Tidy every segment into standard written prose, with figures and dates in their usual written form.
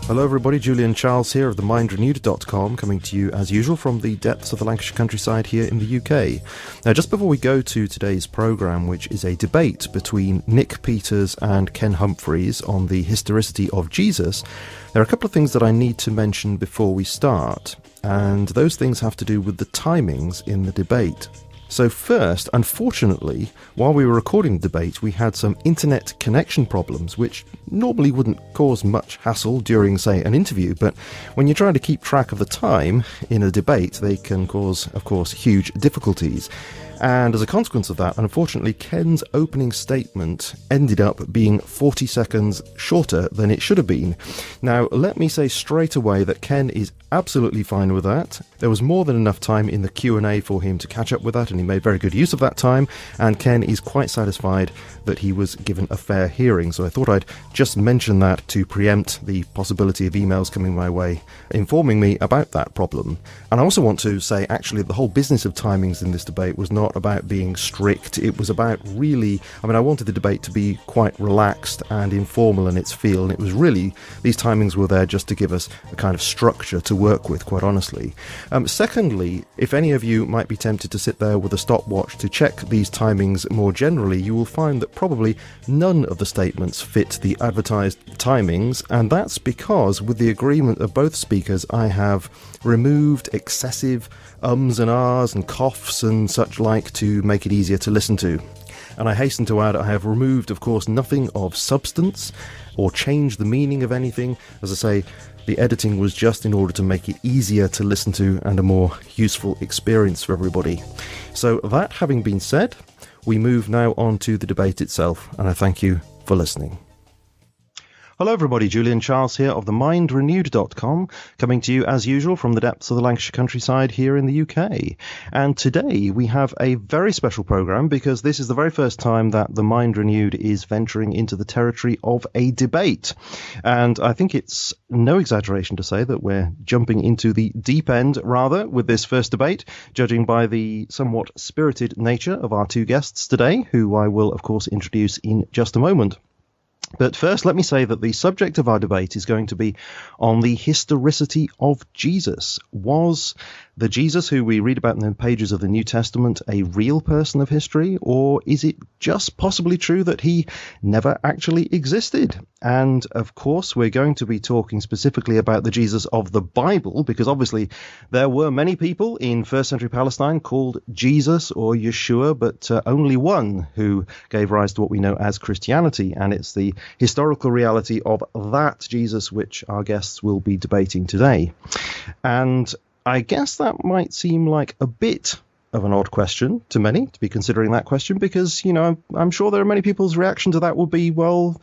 Hello everybody, Julian Charles here of themindrenewed.com, coming to you as usual from the depths of the Lancashire countryside here in the UK. Now just before we go to today's programme, which is a debate between Nick Peters and Ken Humphreys on the historicity of Jesus, there are a couple of things that I need to mention before we start, and those things have to do with the timings in the debate. So first, unfortunately, while we were recording the debate, we had some internet connection problems, which normally wouldn't cause much hassle during, say, an interview, but when you're trying to keep track of the time in a debate, they can cause, of course, huge difficulties. And as a consequence of that, unfortunately, Ken's opening statement ended up being 40 seconds shorter than it should have been. Now, let me say straight away that Ken is absolutely fine with that. There was more than enough time in the Q&A for him to catch up with that, and he made very good use of that time, and Ken is quite satisfied that he was given a fair hearing. So I thought I'd just mention that to preempt the possibility of emails coming my way informing me about that problem. And I also want to say, actually, the whole business of timings in this debate was not about being strict. It was about really, I wanted the debate to be quite relaxed and informal in its feel, and it was really, these timings were there just to give us a kind of structure to work with, quite honestly. Secondly, if any of you might be tempted to sit there with a stopwatch to check these timings more generally, you will find that probably none of the statements fit the advertised timings, and that's because, with the agreement of both speakers, I have removed excessive ums and ahs and coughs and such like to make it easier to listen to. And I hasten to add, I have removed, of course, nothing of substance or changed the meaning of anything. As I say, the editing was just in order to make it easier to listen to and a more useful experience for everybody. So that having been said, we move now on to the debate itself, and I thank you for listening. Hello everybody, Julian Charles here of themindrenewed.com, coming to you as usual from the depths of the Lancashire countryside here in the UK. And today we have a very special programme because this is the very first time that The Mind Renewed is venturing into the territory of a debate. And I think it's no exaggeration to say that we're jumping into the deep end, rather, with this first debate, judging by the somewhat spirited nature of our two guests today, who I will, of course, introduce in just a moment. But first, let me say that the subject of our debate is going to be on the historicity of Jesus. Was the Jesus who we read about in the pages of the New Testament a real person of history, or is it just possibly true that he never actually existed? And, of course, we're going to be talking specifically about the Jesus of the Bible, because obviously there were many people in first century Palestine called Jesus or Yeshua, but only one who gave rise to what we know as Christianity, and it's the historical reality of that Jesus which our guests will be debating today. And I guess that might seem like a bit of an odd question to many to be considering that question, because, I'm sure there are many people's reaction to that would be, well,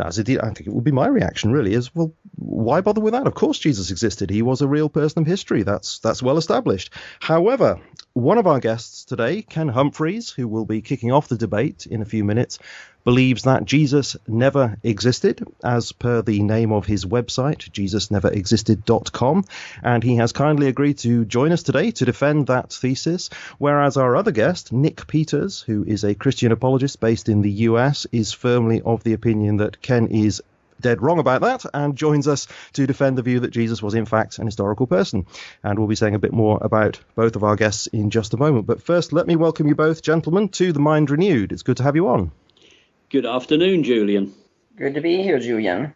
as it did, I think it would be my reaction really, is, well, why bother with that? Of course Jesus existed. He was a real person of history. That's well established. However, one of our guests today, Ken Humphreys, who will be kicking off the debate in a few minutes, believes that Jesus never existed, as per the name of his website, jesusneverexisted.com, and he has kindly agreed to join us today to defend that thesis, whereas our other guest, Nick Peters, who is a Christian apologist based in the US, is firmly of the opinion that Ken is dead wrong about that, and joins us to defend the view that Jesus was in fact an historical person. And we'll be saying a bit more about both of our guests in just a moment. But first, let me welcome you both, gentlemen, to The Mind Renewed. It's good to have you on. Good afternoon, Julian. Good to be here, Julian.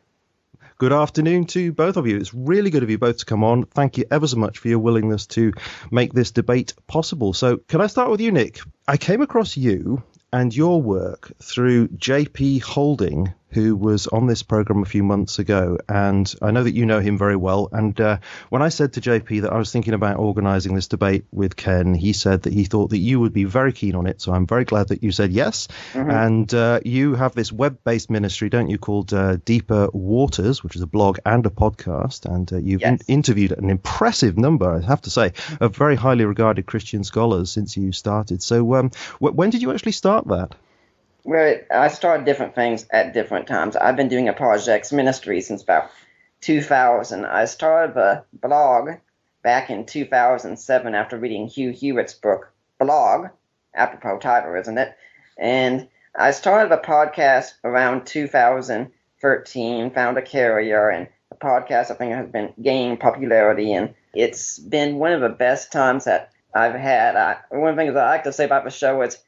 Good afternoon to both of you. It's really good of you both to come on. Thank you ever so much for your willingness to make this debate possible. So can I start with you, Nick? I came across you and your work through JP Holding, who was on this program a few months ago, and I know that you know him very well. And when I said to JP that I was thinking about organising this debate with Ken, he said that he thought that you would be very keen on it, so I'm very glad that you said yes. Mm-hmm. And you have this web-based ministry, don't you, called Deeper Waters, which is a blog and a podcast, and you've interviewed an impressive number, I have to say, of very highly regarded Christian scholars since you started. So when did you actually start that? Well, I started different things at different times. I've been doing apologetics ministry since about 2000. I started a blog back in 2007 after reading Hugh Hewitt's book, Blog, apropos title, isn't it? And I started a podcast around 2013, found a carrier, and the podcast I think has been gaining popularity, and it's been one of the best times that I've had. One of the things I like to say about the show is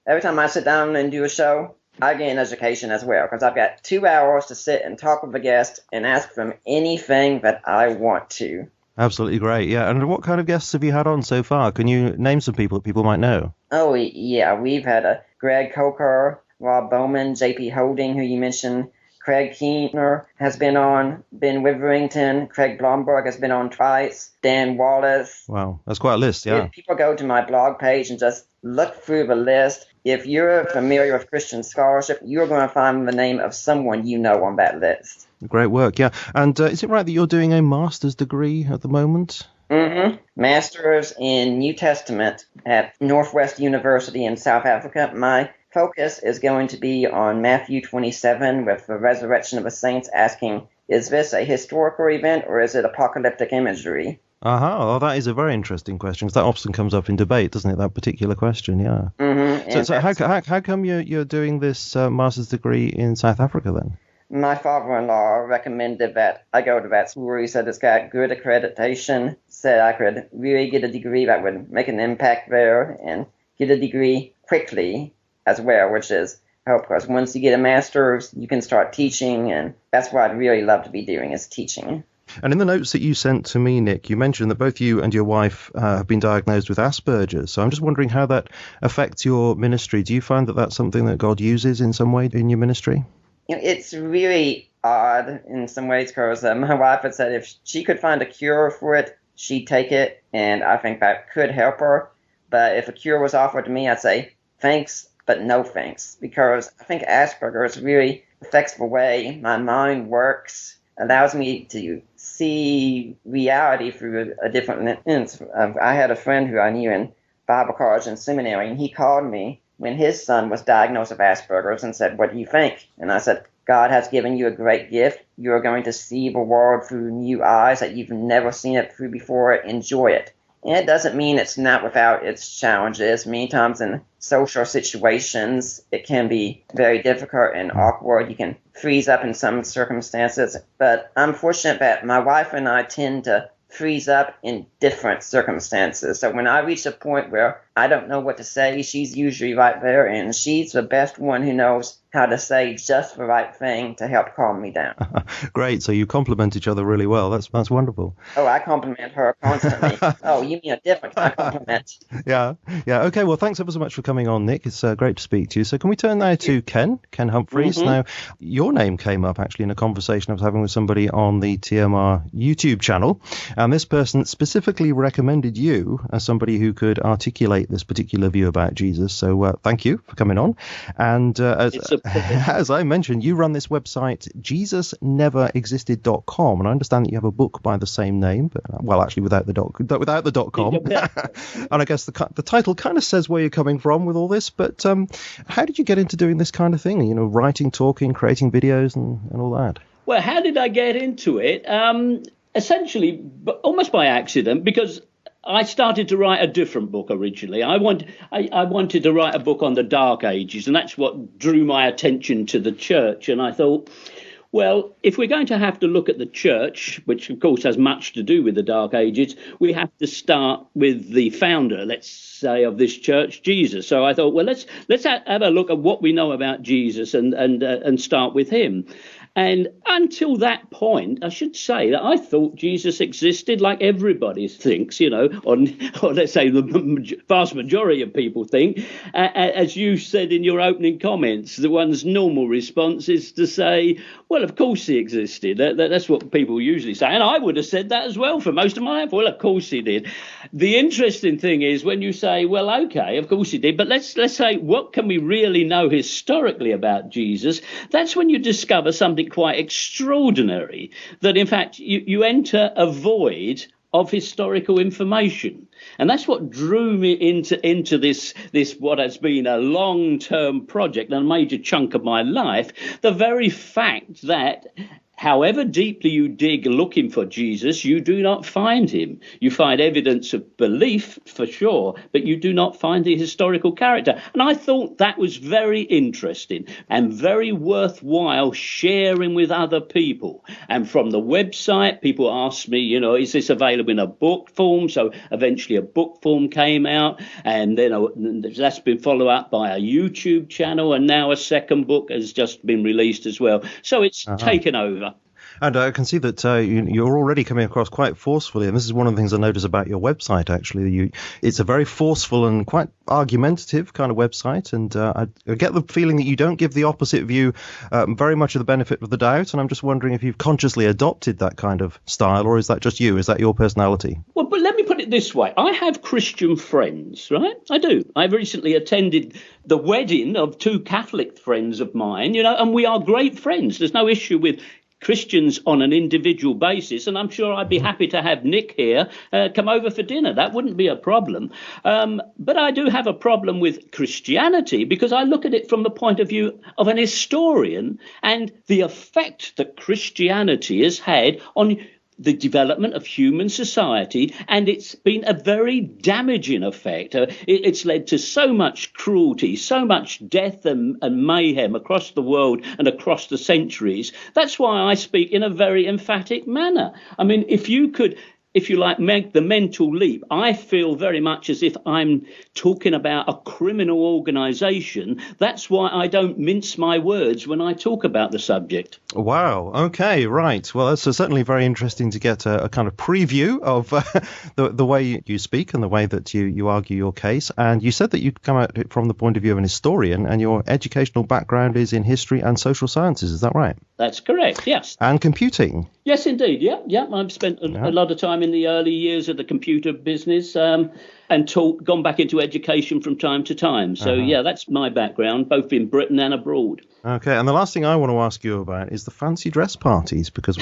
every time I sit down and do a show, I gain education as well, because I've got 2 hours to sit and talk with a guest and ask them anything that I want to. Absolutely great, yeah. And what kind of guests have you had on so far? Can you name some people that people might know? Oh, yeah, we've had Greg Coker, Rob Bowman, J.P. Holding, who you mentioned, Craig Keener has been on, Ben Witherington, Craig Blomberg has been on twice, Dan Wallace. Wow, that's quite a list, yeah. If people go to my blog page and just look through the list, if you're familiar with Christian scholarship, you're going to find the name of someone you know on that list. Great work, yeah. And is it right that you're doing a master's degree at the moment? Mm-hmm. Master's in New Testament at Northwest University in South Africa. My focus is going to be on Matthew 27 with the resurrection of the saints, asking, is this a historical event or is it apocalyptic imagery? Oh, that is a very interesting question, because that often comes up in debate, doesn't it, that particular question, yeah. Mm-hmm. So how come you're doing this master's degree in South Africa then? My father-in-law recommended that I go to that school. He said it's got good accreditation, said I could really get a degree that would make an impact there and get a degree quickly as well, which is helpful. Because once you get a master's, you can start teaching, and that's what I'd really love to be doing, is teaching. And in the notes that you sent to me, Nick, you mentioned that both you and your wife have been diagnosed with Asperger's. So I'm just wondering how that affects your ministry. Do you find that that's something that God uses in some way in your ministry? It's really odd in some ways, because my wife had said if she could find a cure for it, she'd take it, and I think that could help her. But if a cure was offered to me, I'd say thanks, but no thanks, because I think Asperger's really affects the way my mind works, allows me to see reality through a different lens. I had a friend who I knew in Bible college and seminary, and he called me when his son was diagnosed with Asperger's and said, what do you think? And I said, God has given you a great gift. You are going to see the world through new eyes that you've never seen it through before. Enjoy it. And it doesn't mean it's not without its challenges. Many times in social situations, it can be very difficult and awkward. You can freeze up in some circumstances. But I'm fortunate that my wife and I tend to freeze up in different circumstances. So when I reach a point where I don't know what to say, she's usually right there, and she's the best one who knows how to say just the right thing to help calm me down. Great. So you complement each other really well. That's wonderful. Oh, I compliment her constantly. Oh, you mean a different kind of compliment. Yeah. Okay. Well, thanks ever so much for coming on, Nick. It's great to speak to you. So can we turn now to Ken Humphreys? Mm-hmm. Now, your name came up actually in a conversation I was having with somebody on the TMR YouTube channel. And this person specifically recommended you as somebody who could articulate this particular view about Jesus. So thank you for coming on. And as I mentioned, you run this website, JesusNeverExisted.com, and I understand that you have a book by the same name, but, well, actually without the .com. And I guess the title kind of says where you're coming from with all this, but how did you get into doing this kind of thing? You know, writing, talking, creating videos and all that? Well, how did I get into it? Essentially, almost by accident, because I started to write a different book originally. I wanted to write a book on the Dark Ages, and that's what drew my attention to the church. And I thought, well, if we're going to have to look at the church, which of course has much to do with the Dark Ages, we have to start with the founder, let's say, of this church, Jesus. So I thought, well, let's have a look at what we know about Jesus and start with him. And until that point, I should say that I thought Jesus existed like everybody thinks, you know, or let's say the vast majority of people think. As you said in your opening comments, the one's normal response is to say, well, of course he existed. That's what people usually say. And I would have said that as well for most of my life. Well, of course he did. The interesting thing is when you say, well, OK, of course he did. But let's say, what can we really know historically about Jesus? That's when you discover something quite extraordinary, that in fact you enter a void of historical information. And that's what drew me into this what has been a long-term project and a major chunk of my life, the very fact that however deeply you dig looking for Jesus, you do not find him. You find evidence of belief for sure, but you do not find the historical character. And I thought that was very interesting and very worthwhile sharing with other people. And from the website, people asked me, is this available in a book form? So eventually a book form came out, and then that's been followed up by a YouTube channel, and now a second book has just been released as well. So it's taken over. And I can see that you're already coming across quite forcefully, and this is one of the things I notice about your website, actually. It's a very forceful and quite argumentative kind of website, and I get the feeling that you don't give the opposite view very much of the benefit of the doubt, and I'm just wondering if you've consciously adopted that kind of style, or is that just you? Is that your personality? Well, but let me put it this way. I have Christian friends, right? I do. I've recently attended the wedding of two Catholic friends of mine, and we are great friends. There's no issue with Christians on an individual basis, and I'm sure I'd be happy to have Nick here come over for dinner. That wouldn't be a problem. But I do have a problem with Christianity because I look at it from the point of view of an historian and the effect that Christianity has had on the development of human society, and it's been a very damaging effect. It's led to so much cruelty, so much death and mayhem across the world and across the centuries. That's why I speak in a very emphatic manner. I mean, if you could, if you like, make the mental leap, I feel very much as if I'm talking about a criminal organisation. That's why I don't mince my words when I talk about the subject. Wow. Okay. Right. Well, that's certainly very interesting to get a kind of preview of the way you speak and the way that you argue your case. And you said that you'd come at it from the point of view of an historian, and your educational background is in history and social sciences. Is that right? That's correct. Yes. And computing. Yes, indeed. Yeah. I've spent a lot of time in the early years of the computer business and gone back into education from time to time. So, yeah, that's my background, both in Britain and abroad. Okay, and the last thing I want to ask you about is the fancy dress parties, because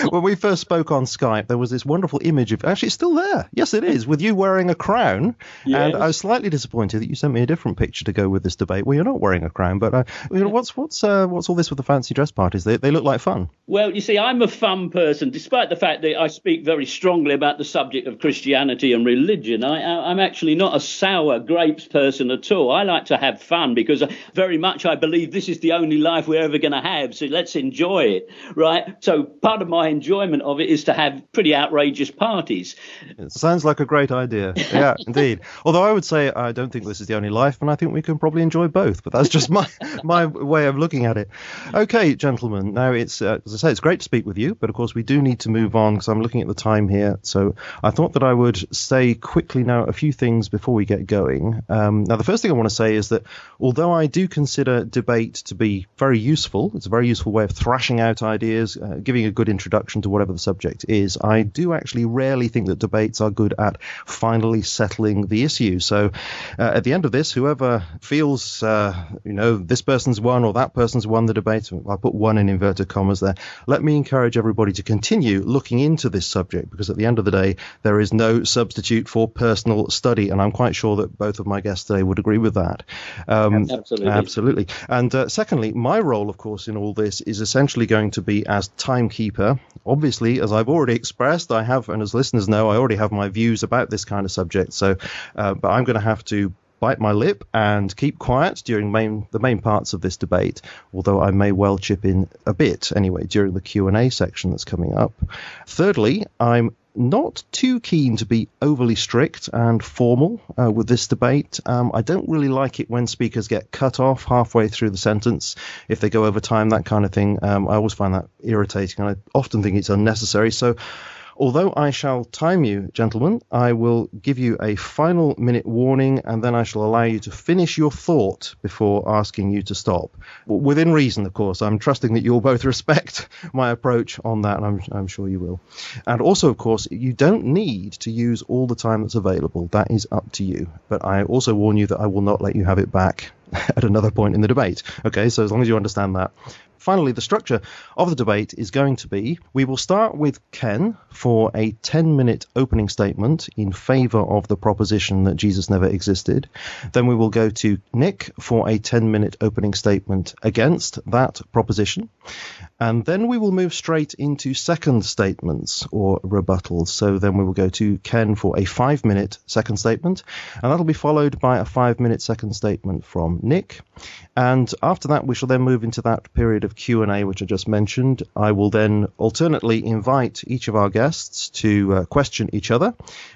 when we first spoke on Skype, there was this wonderful image of, actually it's still there, yes it is, with you wearing a crown, yes. And I was slightly disappointed that you sent me a different picture to go with this debate. Well, you're not wearing a crown, but what's all this with the fancy dress parties? They look like fun. Well, you see, I'm a fun person, despite the fact that I speak very strongly about the subject of Christianity and religion. I'm actually not a sour grapes person at all. I like to have fun because very much I believe this is the only life we're ever going to have, so let's enjoy it, right? So part of my enjoyment of it is to have pretty outrageous parties. It sounds like a great idea. Yeah, indeed. Although I would say I don't think this is the only life, and I think we can probably enjoy both, but that's just my way of looking at it. Okay, gentlemen, now it's, as I say, it's great to speak with you, but of course we do need to move on because I'm looking at the time here, so I thought that I would say quickly now a few things before we get going. Now, the first thing I want to say is that although I do consider debate to be very useful, it's a very useful way of thrashing out ideas, giving a good introduction to whatever the subject is, I do actually rarely think that debates are good at finally settling the issue. So at the end of this, whoever feels, this person's won or that person's won the debate, I'll put one in inverted commas there, let me encourage everybody to continue looking into this subject, because at the end of the day, there is no substitute for personal study, and I'm quite sure that both of my guests today would agree with that. Absolutely. And secondly, my role, of course, in all this is essentially going to be as timekeeper. Obviously, as I've already expressed, I have, and as listeners know, I already have my views about this kind of subject. So, but I'm going to have to bite my lip and keep quiet during the main parts of this debate, although I may well chip in a bit anyway during the Q&A section that's coming up. Thirdly, I'm not too keen to be overly strict and formal with this debate. I don't really like it when speakers get cut off halfway through the sentence, if they go over time, that kind of thing. I always find that irritating, and I often think it's unnecessary. So although I shall time you, gentlemen, I will give you a final minute warning, and then I shall allow you to finish your thought before asking you to stop. Within reason, of course. I'm trusting that you'll both respect my approach on that, and I'm sure you will. And also, of course, you don't need to use all the time that's available. That is up to you. But I also warn you that I will not let you have it back at another point in the debate. Okay, so as long as you understand that. Finally, the structure of the debate is going to be, we will start with Ken for a 10-minute opening statement in favour of the proposition that Jesus never existed. Then we will go to Nick for a 10-minute opening statement against that proposition. And then we will move straight into second statements or rebuttals. So then we will go to Ken for a 5-minute second statement, and that'll be followed by a 5-minute second statement from Nick. And after that, we shall then move into that period of Q&A, which I just mentioned. I will then alternately invite each of our guests to question each other.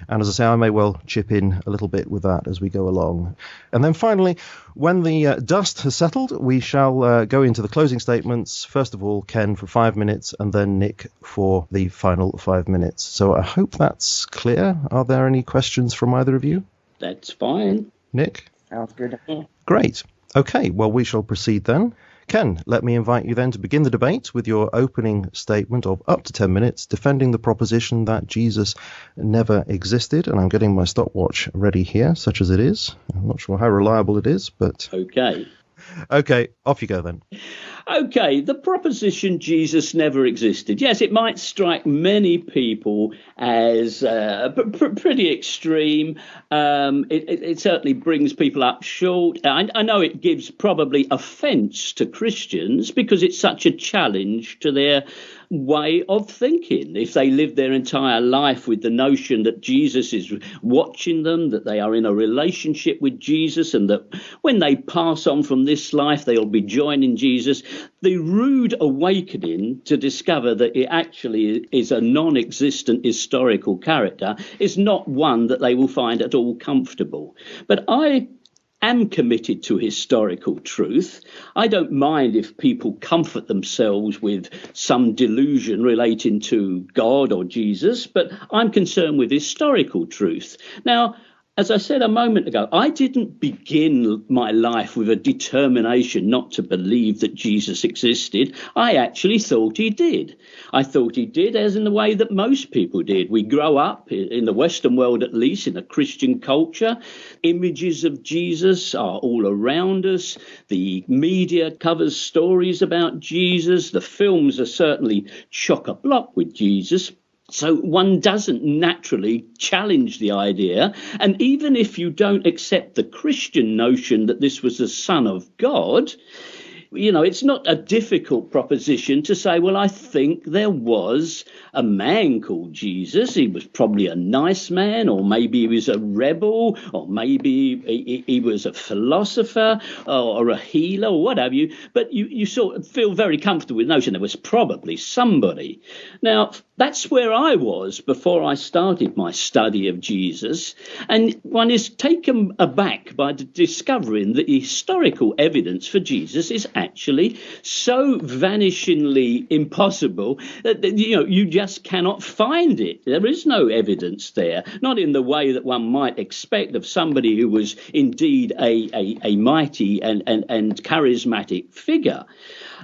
And as I say, I may well chip in a little bit with that as we go along. And then finally, when the dust has settled, we shall go into the closing statements. First of all, Ken for 5 minutes, and then Nick for the final 5 minutes. So I hope that's clear. Are there any questions from either of you? That's fine. Nick? Sounds good. Great. Okay, well, we shall proceed then. Ken, let me invite you then to begin the debate with your opening statement of up to 10 minutes, defending the proposition that Jesus never existed. And I'm getting my stopwatch ready here, such as it is. I'm not sure how reliable it is, but... Okay, off you go then. Okay, the proposition Jesus never existed. Yes, it might strike many people as pretty extreme. It certainly brings people up short. I know it gives probably offence to Christians because it's such a challenge to their way of thinking. If they live their entire life with the notion that Jesus is watching them, that they are in a relationship with Jesus, and that when they pass on from this life, they'll be joining Jesus, the rude awakening to discover that it actually is a non-existent historical character is not one that they will find at all comfortable. But I am committed to historical truth. I don't mind if people comfort themselves with some delusion relating to God or Jesus, but I'm concerned with historical truth. Now, as I said a moment ago, I didn't begin my life with a determination not to believe that Jesus existed. I actually thought he did. I thought he did, as in the way that most people did. We grow up, in the Western world at least, in a Christian culture. Images of Jesus are all around us. The media covers stories about Jesus. The films are certainly chock-a-block with Jesus. So one doesn't naturally challenge the idea. And even if you don't accept the Christian notion that this was the Son of God, you know, it's not a difficult proposition to say, well, I think there was a man called Jesus. He was probably a nice man, or maybe he was a rebel, or maybe he was a philosopher or a healer or what have you. But you sort of feel very comfortable with the notion there was probably somebody. Now, that's where I was before I started my study of Jesus. And one is taken aback by discovering that the historical evidence for Jesus is actually so vanishingly impossible that you just cannot find it. There is no evidence there, not in the way that one might expect of somebody who was indeed a mighty and charismatic figure.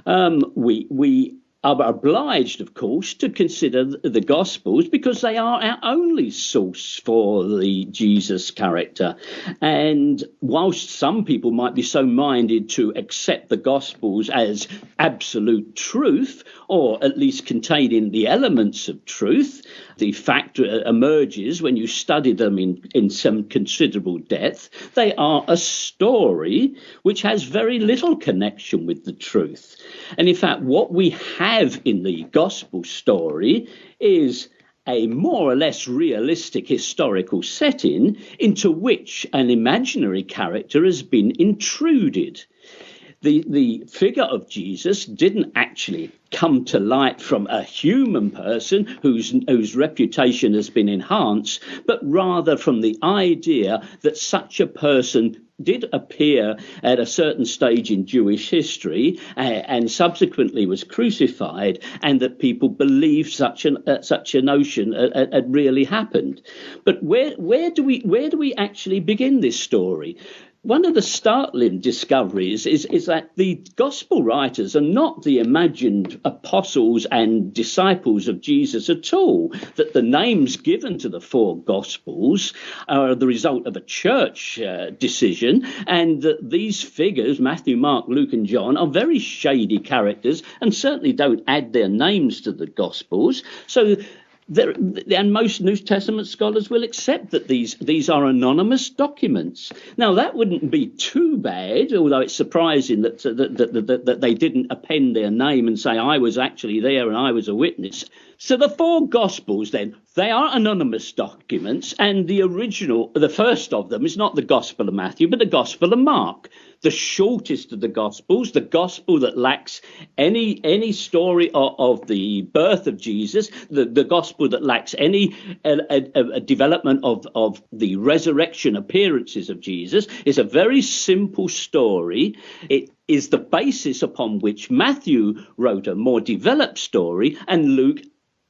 We are obliged, of course, to consider the Gospels because they are our only source for the Jesus character. And whilst some people might be so minded to accept the Gospels as absolute truth, or at least containing the elements of truth, the fact emerges when you study them in some considerable depth. They are a story which has very little connection with the truth. And in fact, what we have in the gospel story is a more or less realistic historical setting into which an imaginary character has been intruded. The figure of Jesus didn't actually come to light from a human person whose reputation has been enhanced, but rather from the idea that such a person did appear at a certain stage in Jewish history and subsequently was crucified, and that people believed such a notion had really happened. But where do we actually begin this story? one of the startling discoveries is that the gospel writers are not the imagined apostles and disciples of Jesus at all, that the names given to the four gospels are the result of a church decision, and that these figures, Matthew, Mark, Luke and John, are very shady characters and certainly don't add their names to the gospels. So and most New Testament scholars will accept that these are anonymous documents. Now, that wouldn't be too bad, although it's surprising that they didn't append their name and say, I was actually there and I was a witness. So the four Gospels, then, they are anonymous documents, and the original, the first of them, is not the Gospel of Matthew, but the Gospel of Mark, the shortest of the Gospels, the Gospel that lacks any story of the birth of Jesus, the Gospel that lacks any a development of the resurrection appearances of Jesus. Is a very simple story. It is the basis upon which Matthew wrote a more developed story, and Luke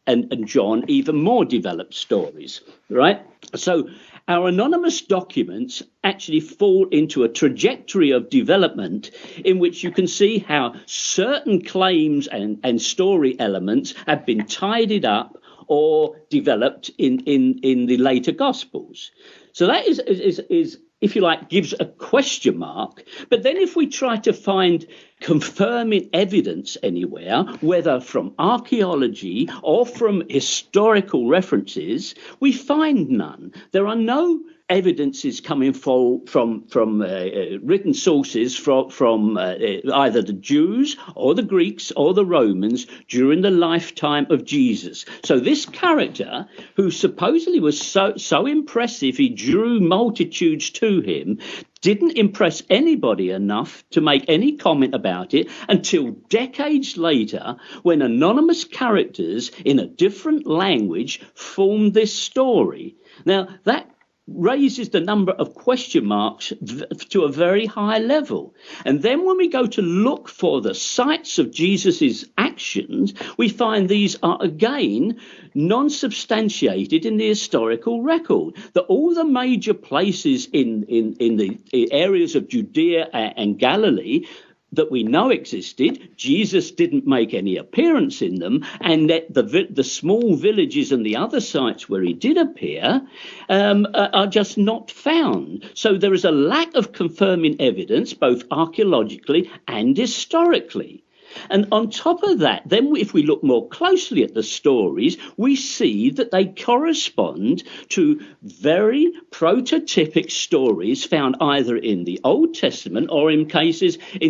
and John even more developed stories, right? So our anonymous documents actually fall into a trajectory of development in which you can see how certain claims and story elements have been tidied up or developed in the later Gospels. So that is if you like, gives a question mark. But then if we try to find confirming evidence anywhere, whether from archaeology or from historical references, we find none. There are no evidences coming from written sources from either the Jews or the Greeks or the Romans during the lifetime of Jesus. So this character, who supposedly was so impressive, he drew multitudes to him, didn't impress anybody enough to make any comment about it until decades later, when anonymous characters in a different language formed this story. Now, that raises the number of question marks to a very high level. And then when we go to look for the sites of Jesus's actions, we find these are again non-substantiated in the historical record, that all the major places in the areas of Judea and Galilee that we know existed, Jesus didn't make any appearance in them, and that the small villages and the other sites where he did appear are just not found. So there is a lack of confirming evidence, both archaeologically and historically. And on top of that, then if we look more closely at the stories, we see that they correspond to very prototypic stories found either in the Old Testament or in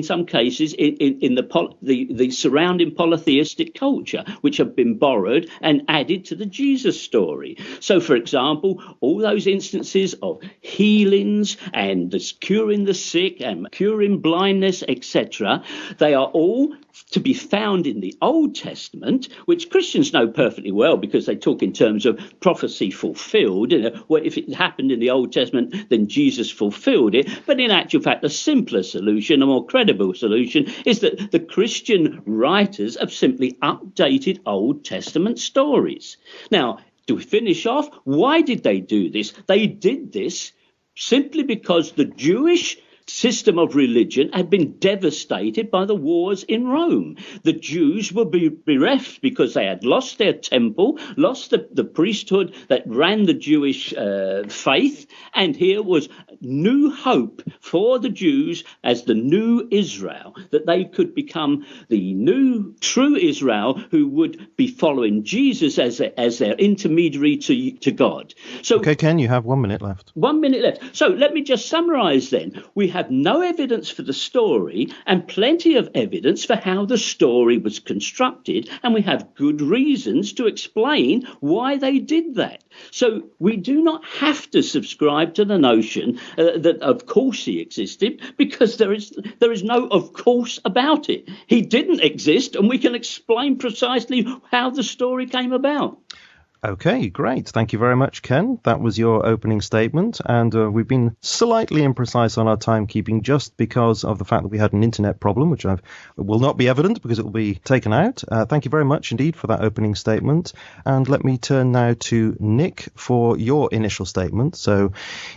some cases in the surrounding polytheistic culture, which have been borrowed and added to the Jesus story. So, for example, all those instances of healings and curing the sick and curing blindness, etc., they are all to be found in the Old Testament, which Christians know perfectly well because they talk in terms of prophecy fulfilled. Well, if it happened in the Old Testament, then Jesus fulfilled it. But in actual fact, the simpler solution, a more credible solution, is that the Christian writers have simply updated Old Testament stories. Now, to finish off, why did they do this? They did this simply because the Jewish system of religion had been devastated by the wars in Rome. The Jews were bereft because they had lost their temple, lost the priesthood that ran the Jewish faith, and here was new hope for the Jews as the new Israel, that they could become the new true Israel who would be following Jesus as their intermediary to God. So, okay, Ken, you have 1 minute left. 1 minute left. So let me just summarize then. We have no evidence for the story and plenty of evidence for how the story was constructed, and we have good reasons to explain why they did that. So we do not have to subscribe to the notion that of course he existed, because there is no of course about it. He didn't exist, and we can explain precisely how the story came about. Okay, great. Thank you very much, Ken. That was your opening statement. And we've been slightly imprecise on our timekeeping just because of the fact that we had an internet problem, which will not be evident because it will be taken out. Thank you very much indeed for that opening statement. And let me turn now to Nick for your initial statement. So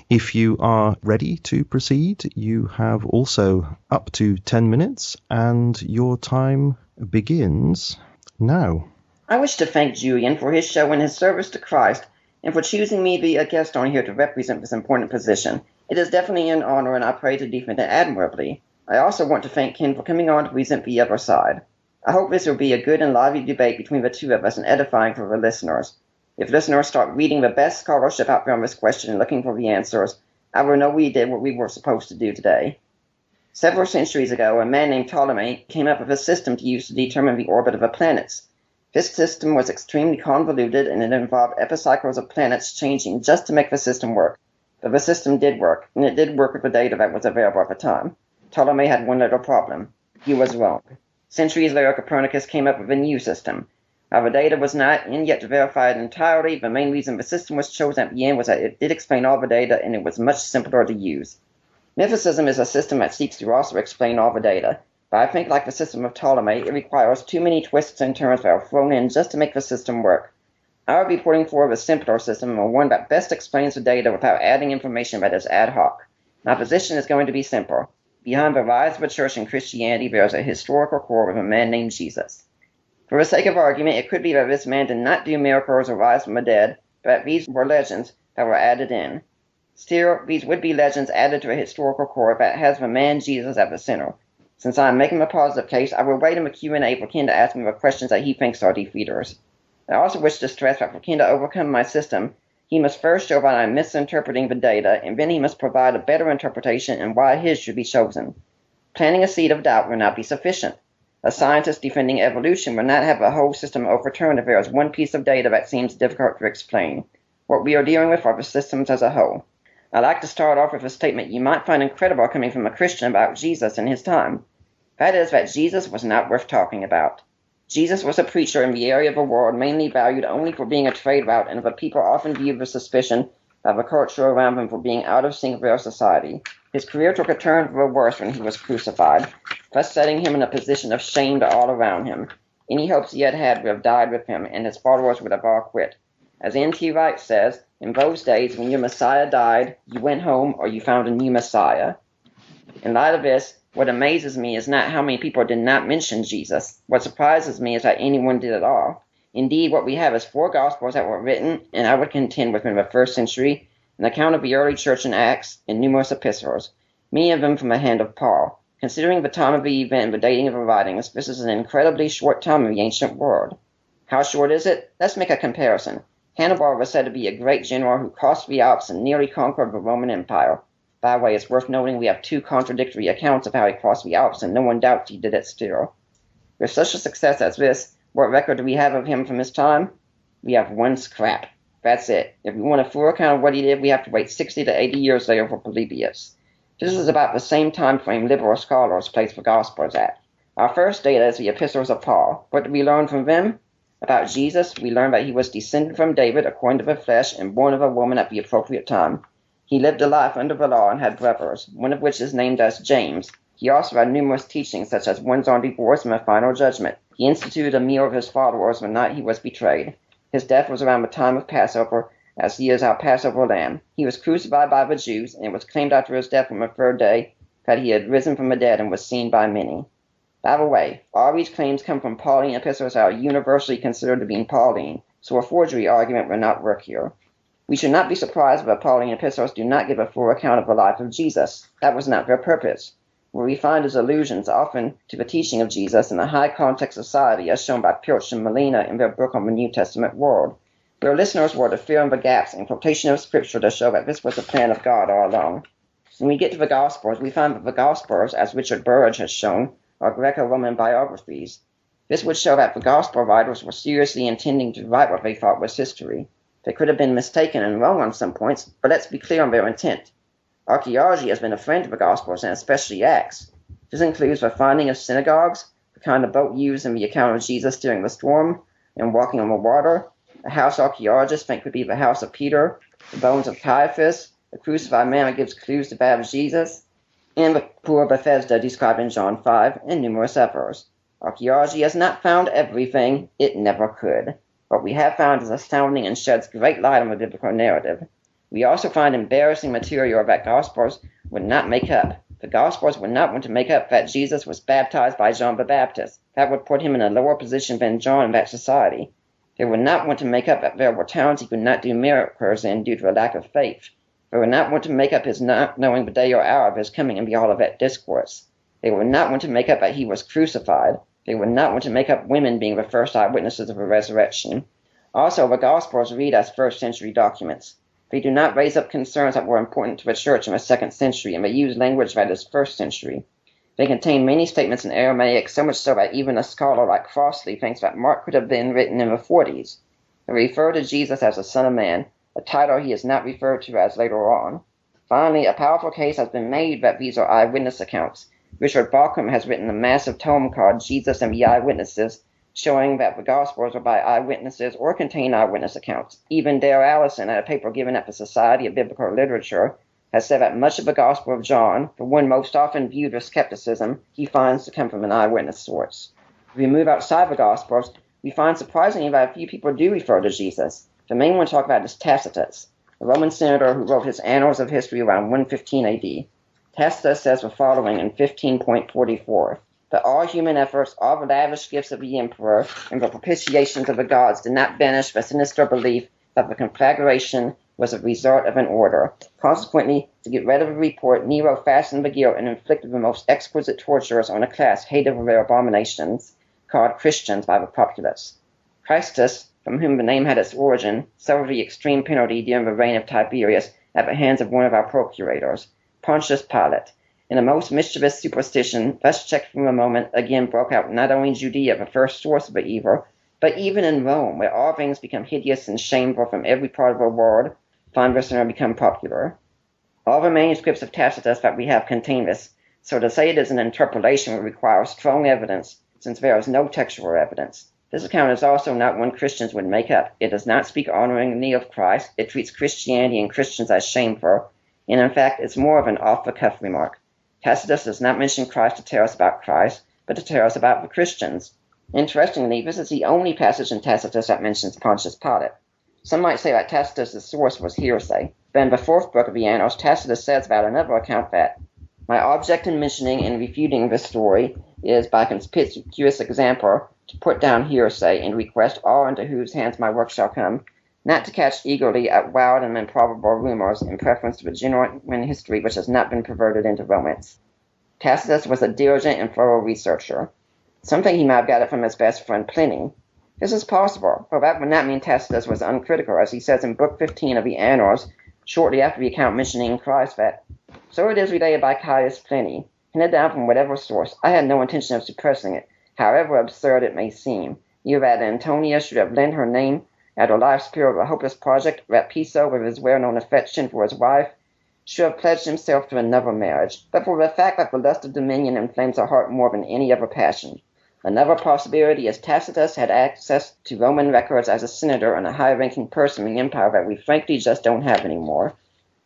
if you are ready to proceed, you have also up to 10 minutes and your time begins now. I wish to thank Julian for his show and his service to Christ, and for choosing me to be a guest on here to represent this important position. It is definitely an honor, and I pray to defend it admirably. I also want to thank Ken for coming on to present the other side. I hope this will be a good and lively debate between the two of us and edifying for the listeners. If listeners start reading the best scholarship out there on this question and looking for the answers, I will know we did what we were supposed to do today. Several centuries ago, a man named Ptolemy came up with a system to use to determine the orbit of the planets. This system was extremely convoluted, and it involved epicycles of planets changing just to make the system work. But the system did work, and it did work with the data that was available at the time. Ptolemy had one little problem. He was wrong. Centuries later, Copernicus came up with a new system. While the data was not in yet verified entirely, the main reason the system was chosen at the end was that it did explain all the data, and it was much simpler to use. Mythicism is a system that seeks to also explain all the data. But I think, like the system of Ptolemy, it requires too many twists and turns that are thrown in just to make the system work. I will be putting forward a simpler system, and one that best explains the data without adding information that is ad hoc. My position is going to be simple. Behind the rise of the church in Christianity, there is a historical core of a man named Jesus. For the sake of argument, it could be that this man did not do miracles or rise from the dead, but these were legends that were added in. Still, these would be legends added to a historical core that has the man Jesus at the center. Since I am making a positive case, I will wait in the Q&A for Ken to ask me the questions that he thinks are defeaters. I also wish to stress that for Ken to overcome my system, he must first show that I am misinterpreting the data, and then he must provide a better interpretation and why his should be chosen. Planting a seed of doubt will not be sufficient. A scientist defending evolution will not have the whole system overturned if there is one piece of data that seems difficult to explain. What we are dealing with are the systems as a whole. I'd like to start off with a statement you might find incredible coming from a Christian about Jesus in his time. That is that Jesus was not worth talking about. Jesus was a preacher in the area of the world mainly valued only for being a trade route, and the people often viewed with suspicion of the culture around him for being out of sync with their society. His career took a turn for the worse when he was crucified, thus setting him in a position of shame to all around him. Any hopes he had would have died with him, and his followers would have all quit. As N.T. Wright says, in those days when your Messiah died, you went home or you found a new Messiah. In light of this, what amazes me is not how many people did not mention Jesus. What surprises me is that anyone did at all. Indeed, what we have is 4 Gospels that were written, and I would contend within the 1st century, an account of the early church in Acts, and numerous epistles, many of them from the hand of Paul. Considering the time of the event and the dating of the writings, this is an incredibly short time in the ancient world. How short is it? Let's make a comparison. Hannibal was said to be a great general who crossed the Alps and nearly conquered the Roman Empire. By the way, it's worth noting we have 2 contradictory accounts of how he crossed the Alps, and no one doubts he did it still. With such a success as this, what record do we have of him from his time? We have 1 scrap. That's it. If we want a full account of what he did, we have to wait 60 to 80 years later for Polybius. This is about the same time frame liberal scholars place the Gospels at. Our first data is the epistles of Paul. What do we learn from them? About Jesus, we learn that he was descended from David according to the flesh and born of a woman at the appropriate time. He lived a life under the law and had brothers, one of which is named as James. He also had numerous teachings, such as ones on divorce and the final judgment. He instituted a meal of his followers the night he was betrayed. His death was around the time of Passover, as he is our Passover lamb. He was crucified by the Jews, and it was claimed after his death on the 3rd day that he had risen from the dead and was seen by many. By the way, all these claims come from Pauline epistles that are universally considered to be Pauline, so a forgery argument will not work here. We should not be surprised that Pauline epistles do not give a full account of the life of Jesus. That was not their purpose. What we find is allusions often to the teaching of Jesus in a high-context society, as shown by Pilch and Molina in their book on the New Testament world. Their listeners were to fill in the gaps in quotation of Scripture to show that this was the plan of God all along. When we get to the Gospels, we find that the Gospels, as Richard Burridge has shown, are Greco-Roman biographies. This would show that the Gospel writers were seriously intending to write what they thought was history. They could have been mistaken and wrong on some points, but let's be clear on their intent. Archaeology has been a friend of the Gospels, and especially Acts. This includes the finding of synagogues, the kind of boat used in the account of Jesus during the storm and walking on the water, The house archaeologists think could be the house of Peter, the bones of Caiaphas, the crucified man that gives clues to that of Jesus, and the pool of Bethesda described in John 5 and numerous others. Archaeology has not found everything. It never could. What we have found is astounding and sheds great light on the biblical narrative. We also find embarrassing material that Gospels would not make up. The Gospels would not want to make up that Jesus was baptized by John the Baptist. That would put him in a lower position than John in that society. They would not want to make up that there were towns he could not do miracles in due to a lack of faith. They would not want to make up his not knowing the day or hour of his coming and the Olivet Discourse. They would not want to make up that he was crucified. They would not want to make up women being the first eyewitnesses of the resurrection. Also, the Gospels read as first-century documents. They do not raise up concerns that were important to the church in the 2nd century, and they use language that is 1st century. They contain many statements in Aramaic, so much so that even a scholar like Crossley thinks that Mark could have been written in the 40s. They refer to Jesus as the Son of Man, a title he is not referred to as later on. Finally, a powerful case has been made that these are eyewitness accounts. Richard Bauckham has written a massive tome called Jesus and the Eyewitnesses, showing that the Gospels are by eyewitnesses or contain eyewitness accounts. Even Dale Allison, at a paper given at the Society of Biblical Literature, has said that much of the Gospel of John, the one most often viewed with skepticism, he finds to come from an eyewitness source. If we move outside the Gospels, we find surprisingly that a few people do refer to Jesus. The main one to talk about is Tacitus, the Roman senator who wrote his Annals of History around 115 AD. Tacitus says the following in 15.44. That all human efforts, all the lavish gifts of the emperor, and the propitiations of the gods did not banish the sinister belief that the conflagration was a result of an order. Consequently, to get rid of the report, Nero fastened the guilt and inflicted the most exquisite tortures on a class hated for their abominations, called Christians by the populace. Christus, from whom the name had its origin, suffered the extreme penalty during the reign of Tiberius at the hands of one of our procurators, Pontius Pilate. In a most mischievous superstition, thus checked from a moment, again broke out not only in Judea, the first source of the evil, but even in Rome, where all things become hideous and shameful from every part of the world, find this and become popular. All the manuscripts of Tacitus that we have contain this, so to say it is an interpolation would require strong evidence, since there is no textual evidence. This account is also not one Christians would make up. It does not speak honoringly of Christ, it treats Christianity and Christians as shameful, and in fact it's more of an off-the-cuff remark. Tacitus does not mention Christ to tell us about Christ, but to tell us about the Christians. Interestingly, this is the only passage in Tacitus that mentions Pontius Pilate. Some might say that Tacitus' source was hearsay, but in the 4th book of the Annals, Tacitus says about another account that, my object in mentioning and refuting this story is, by conspicuous example, to put down hearsay and request all into whose hands my work shall come, not to catch eagerly at wild and improbable rumors in preference to a genuine history which has not been perverted into romance. Tacitus was a diligent and thorough researcher. Some think he might have got it from his best friend Pliny. This is possible, but that would not mean Tacitus was uncritical, as he says in Book 15 of the Annals, shortly after the account mentioning Christ, that, so it is related by Caius Pliny, handed down from whatever source. I had no intention of suppressing it, however absurd it may seem. Either that Antonia should have lent her name at her life's period of a hopeless project, that Piso, with his well-known affection for his wife, should have pledged himself to another marriage, but for the fact that the lust of dominion inflames her heart more than any other passion. Another possibility is Tacitus had access to Roman records as a senator and a high-ranking person in the empire that we frankly just don't have anymore.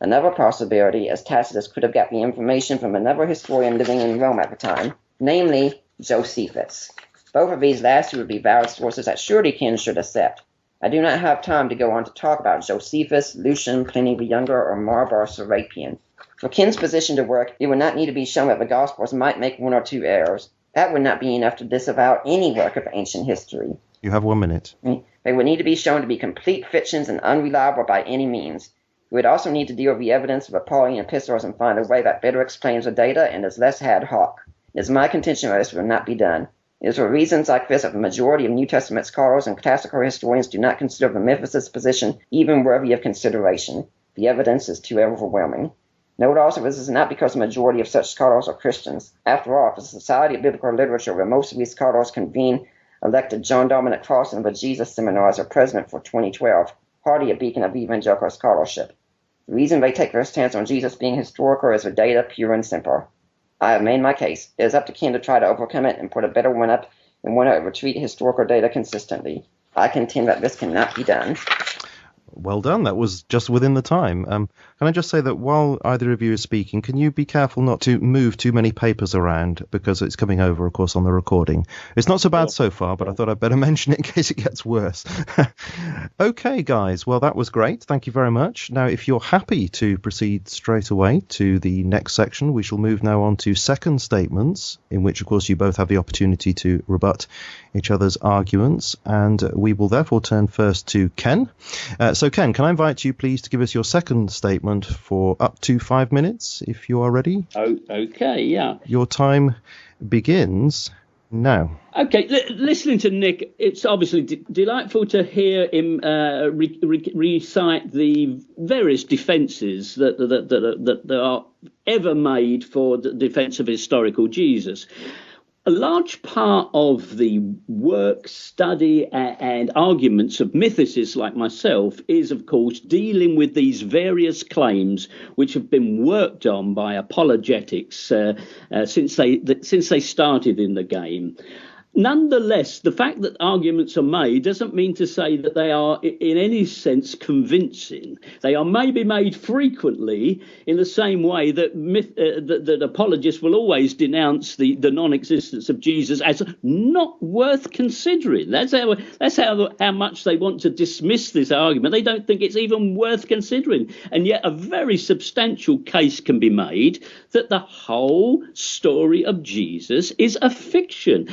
Another possibility is Tacitus could have got the information from another historian living in Rome at the time, namely Josephus. Both of these last two would be valid sources that surely Ken should accept. I do not have time to go on to talk about Josephus, Lucian, Pliny the Younger, or Marbar Serapion. For Ken's position to work, it would not need to be shown that the Gospels might make one or two errors. That would not be enough to disavow any work of ancient history. You have 1 minute. They would need to be shown to be complete fictions and unreliable by any means. We would also need to deal with the evidence of the Pauline epistles and find a way that better explains the data and is less ad hoc. It is my contention that this will not be done. It is for reasons like this that the majority of New Testament scholars and classical historians do not consider the Memphis position even worthy of consideration. The evidence is too overwhelming. Note also this is not because the majority of such scholars are Christians. After all, the Society of Biblical Literature, where most of these scholars convene, elected John Dominic Crossan of the Jesus Seminar as their president for 2012, hardly a beacon of evangelical scholarship. The reason they take their stance on Jesus being historical is the data, pure and simple. I have made my case. It is up to Ken to try to overcome it and put a better one up and one that would treat historical data consistently. I contend that this cannot be done. Well done. That was just within the time. Can I just say that while either of you is speaking, can you be careful not to move too many papers around, because it's coming over, of course, on the recording. It's not so bad so far, but I thought I'd better mention it in case it gets worse. Okay, guys. Well, that was great. Thank you very much. Now, if you're happy to proceed straight away to the next section, we shall move now on to second statements, in which, of course, you both have the opportunity to rebut each other's arguments. And we will therefore turn first to Ken. So, Ken, can I invite you, please, to give us your second statement for up to 5 minutes, if you are ready? Oh, okay, yeah. Your time begins now. Okay, listening to Nick, it's obviously delightful to hear him recite the various defences that are ever made for the defence of historical Jesus. A large part of the work, study, and arguments of mythicists like myself is, of course, dealing with these various claims which have been worked on by apologetics since they started in the game. Nonetheless, the fact that arguments are made doesn't mean to say that they are in any sense convincing. They are maybe made frequently in the same way that that apologists will always denounce the non-existence of Jesus as not worth considering. That's how much they want to dismiss this argument. They don't think it's even worth considering. And yet a very substantial case can be made that the whole story of Jesus is a fiction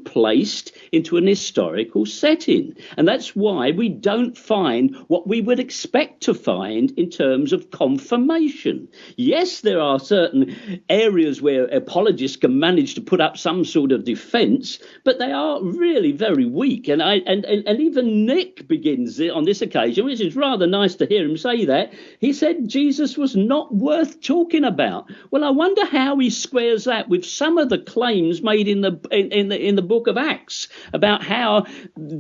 placed into an historical setting. And that's why we don't find what we would expect to find in terms of confirmation. Yes, there are certain areas where apologists can manage to put up some sort of defense, but they are really very weak. And even Nick begins it on this occasion, which is rather nice to hear him say that. He said Jesus was not worth talking about. Well, I wonder how he squares that with some of the claims made in the book of Acts about how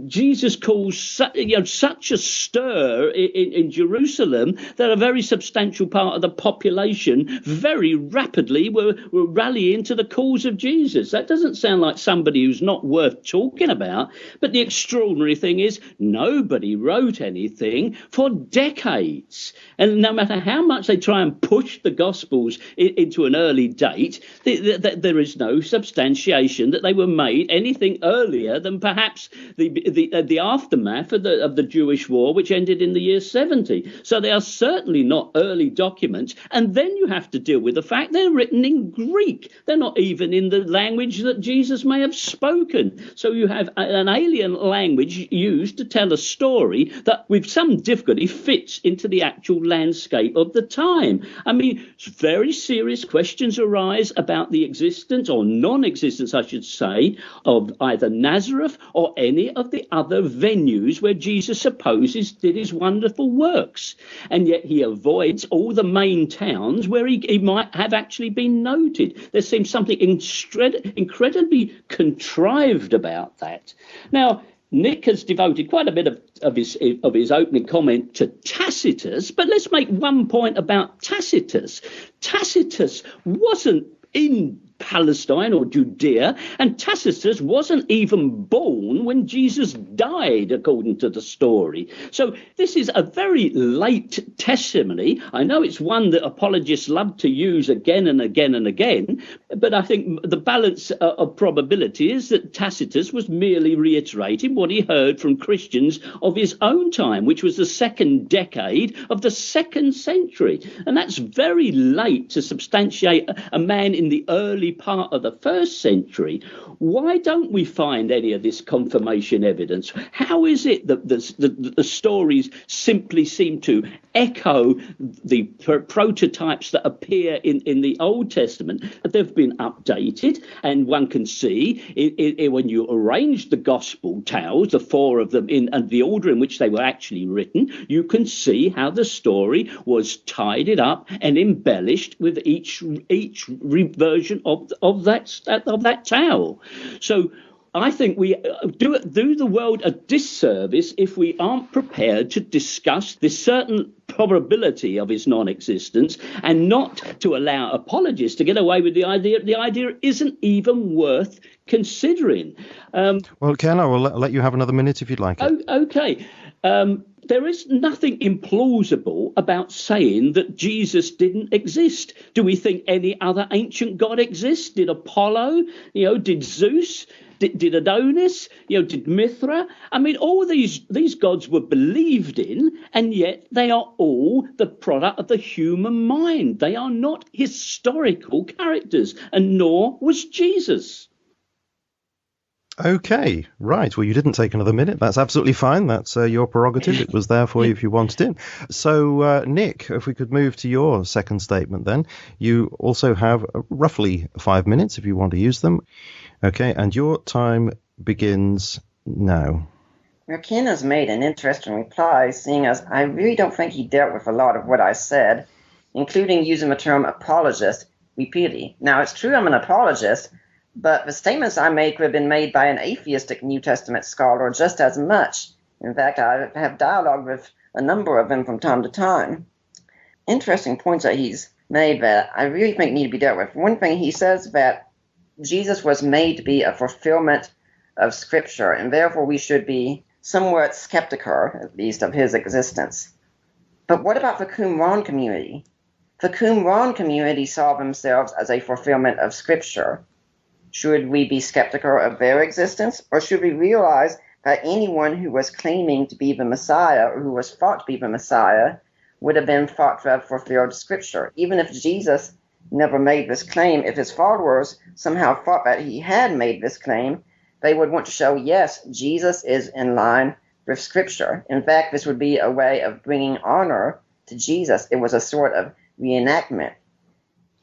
Jesus caused such a stir in Jerusalem that a very substantial part of the population very rapidly were rallying to the cause of Jesus. That doesn't sound like somebody who's not worth talking about. But the extraordinary thing is nobody wrote anything for decades. And no matter how much they try and push the Gospels into an early date, there is no substantiation that they were made anything earlier than perhaps the aftermath of the Jewish war, which ended in the year 70. So they are certainly not early documents. And then you have to deal with the fact they're written in Greek. They're not even in the language that Jesus may have spoken. So you have an alien language used to tell a story that with some difficulty fits into the actual landscape of the time. I mean, very serious questions arise about the existence or non-existence, I should say, of either Nazareth or any of the other venues where Jesus supposes did his wonderful works. And yet he avoids all the main towns where he might have actually been noted. There seems something incredibly contrived about that. Now, Nick has devoted quite a bit of his opening comment to Tacitus, but let's make one point about Tacitus. Tacitus wasn't in Palestine or Judea, and Tacitus wasn't even born when Jesus died, according to the story. So this is a very late testimony. I know it's one that apologists love to use again and again and again, but I think the balance of probability is that Tacitus was merely reiterating what he heard from Christians of his own time, which was the second decade of the 2nd century. And that's very late to substantiate a man in the early part of the 1st century. Why don't we find any of this confirmation evidence? How is it that the stories simply seem to echo the prototypes that appear in the Old Testament? They've been updated, and one can see when you arrange the gospel tales, the 4 of them in the order in which they were actually written, you can see how the story was tidied up and embellished with each version of that tale. So I think we do the world a disservice if we aren't prepared to discuss this certain probability of its non-existence, and not to allow apologists to get away with the idea isn't even worth considering. Well, Ken, I will let you have another minute if you'd like it. Okay. There is nothing implausible about saying that Jesus didn't exist. Do we think any other ancient god exists? Did Apollo? Did Zeus? Did Adonis? Did Mithra? I mean, all these gods were believed in, and yet they are all the product of the human mind. They are not historical characters, and nor was Jesus. Okay, right. Well, you didn't take another minute. That's absolutely fine. That's your prerogative. It was there for you if you wanted it. So, Nick, if we could move to your second statement then. You also have roughly 5 minutes if you want to use them. Okay, and your time begins now. Well, Ken has made an interesting reply, seeing as I really don't think he dealt with a lot of what I said, including using the term apologist repeatedly. Now, it's true I'm an apologist, but the statements I made could have been made by an atheistic New Testament scholar just as much. In fact, I have dialogue with a number of them from time to time. Interesting points that he's made that I really think need to be dealt with. One thing, he says that Jesus was made to be a fulfillment of Scripture, and therefore we should be somewhat skeptical, at least, of his existence. But what about the Qumran community? The Qumran community saw themselves as a fulfillment of Scripture. Should we be skeptical of their existence, or should we realize that anyone who was claiming to be the Messiah, or who was thought to be the Messiah, would have been thought to have fulfilled Scripture? Even if Jesus never made this claim, if his followers somehow thought that he had made this claim, they would want to show, yes, Jesus is in line with Scripture. In fact, this would be a way of bringing honor to Jesus. It was a sort of reenactment.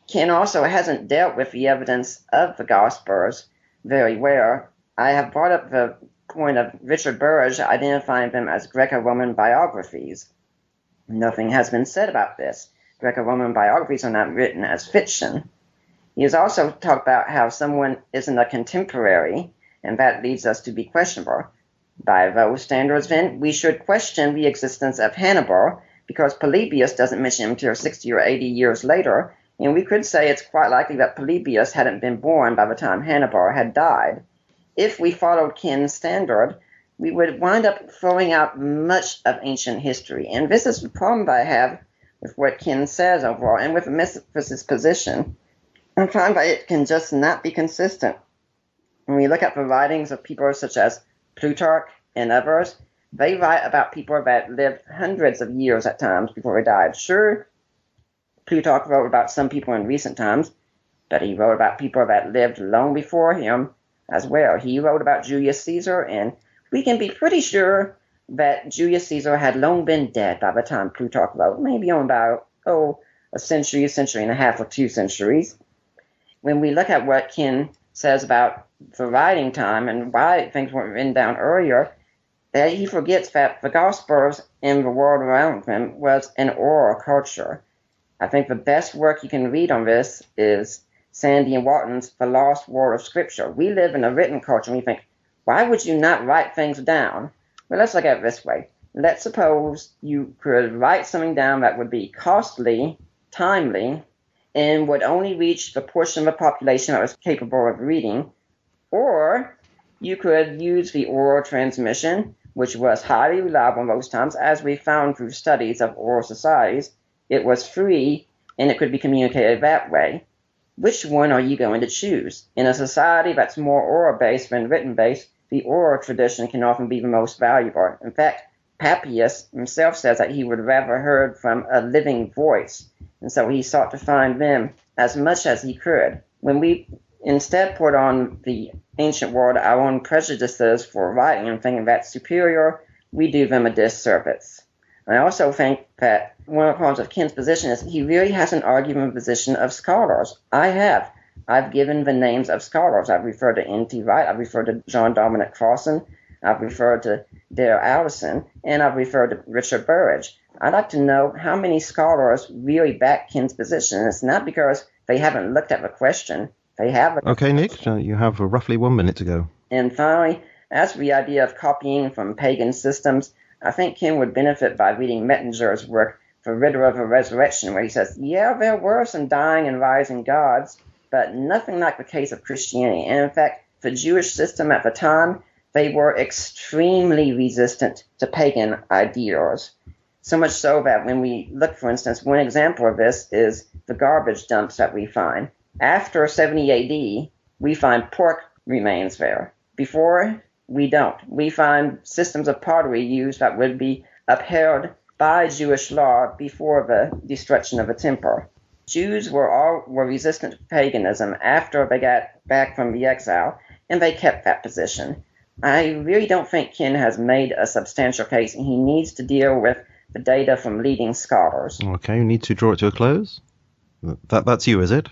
Ken also hasn't dealt with the evidence of the Gospels very well. I have brought up the point of Richard Burridge identifying them as Greco-Roman biographies. Nothing has been said about this. Greco-Roman biographies are not written as fiction. He has also talked about how someone isn't a contemporary, and that leads us to be questionable. By those standards, then, we should question the existence of Hannibal, because Polybius doesn't mention him until 60 or 80 years later, and we could say it's quite likely that Polybius hadn't been born by the time Hannibal had died. If we followed Ken's standard, we would wind up throwing out much of ancient history. And this is the problem that I have with what Ken says overall, and with Memphis' position. I find that it can just not be consistent. When we look at the writings of people such as Plutarch and others, they write about people that lived hundreds of years at times before they died. Sure, Plutarch wrote about some people in recent times, but he wrote about people that lived long before him as well. He wrote about Julius Caesar, and we can be pretty sure that Julius Caesar had long been dead by the time Plutarch wrote, maybe on about, a century and a half, or 2 centuries. When we look at what Ken says about the writing time and why things weren't written down earlier, that he forgets that the Gospels in the world around him was an oral culture. I think the best work you can read on this is Sandy and Walton's The Lost Word of Scripture. We live in a written culture, and we think, why would you not write things down? Well, let's look at it this way. Let's suppose you could write something down that would be costly, timely, and would only reach the portion of the population that was capable of reading. Or you could use the oral transmission, which was highly reliable most times, as we found through studies of oral societies. It was free, and it could be communicated that way. Which one are you going to choose? In a society that's more oral-based than written-based, the oral tradition can often be the most valuable. In fact, Papias himself says that he would rather heard from a living voice, and so he sought to find them as much as he could. When we instead put on the ancient world our own prejudices for writing and thinking that's superior, we do them a disservice. I also think that one of the problems of Ken's position is he really hasn't argued in the position of scholars. I have. I've given the names of scholars. I've referred to N.T. Wright, I've referred to John Dominic Crossan, I've referred to Dale Allison, and I've referred to Richard Burridge. I'd like to know how many scholars really back Ken's position. It's not because they haven't looked at the question. They have. Okay, Nick, you have roughly 1 minute to go. And finally, as for the idea of copying from pagan systems, I think Ken would benefit by reading Mettinger's work, for Riddle of a Resurrection, where he says, yeah, there were some dying and rising gods, but nothing like the case of Christianity. And in fact, the Jewish system at the time, they were extremely resistant to pagan ideals. So much so that when we look, for instance, one example of this is the garbage dumps that we find. After 70 AD, we find pork remains there. Before, we don't. We find systems of pottery used that would be upheld by Jewish law before the destruction of the temple. Jews were resistant to paganism after they got back from the exile, and they kept that position. I really don't think Ken has made a substantial case, and he needs to deal with the data from leading scholars. Okay, you need to draw it to a close. That's you, is it?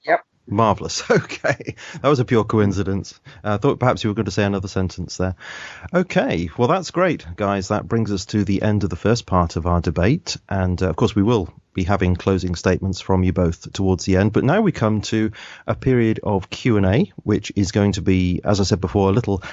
Yep. Marvellous. Okay. That was a pure coincidence. I thought perhaps you were going to say another sentence there. Okay. Well, that's great, guys. That brings us to the end of the first part of our debate. And, of course, we will be having closing statements from you both towards the end. But now we come to a period of Q&A, which is going to be, as I said before, a little...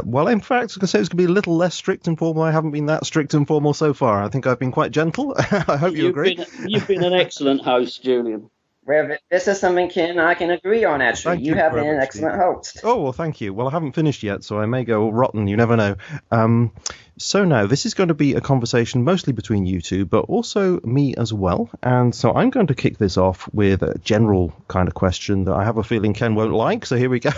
well, in fact, I was going to say it's going to be a little less strict and formal. I haven't been that strict and formal so far. I think I've been quite gentle. I hope you agree. You've been an excellent host, Julian. Well, this is something, Ken, I can agree on, actually. Thank you have been very an much, excellent Steve. host. Oh, well, thank you. Well, I haven't finished yet, so I may go rotten. You never know. So now, this is going to be a conversation mostly between you two, but also me as well. And so I'm going to kick this off with a general kind of question that I have a feeling Ken won't like. So here we go.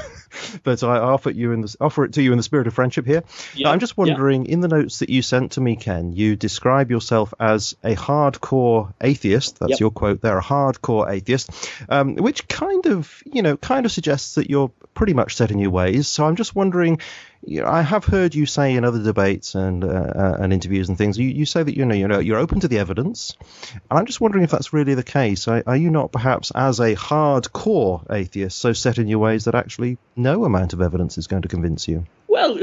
But I offer it to you in the spirit of friendship here. Yeah, I'm just wondering, in the notes that you sent to me, Ken, you describe yourself as a hardcore atheist. That's your quote there, a hardcore atheist, which kind of suggests that you're pretty much set in your ways. So I'm just wondering, I have heard you say in other debates and interviews and things, you say that you're open to the evidence, and I'm just wondering if that's really the case. Are you not perhaps, as a hardcore atheist, so set in your ways that actually no amount of evidence is going to convince you? Well,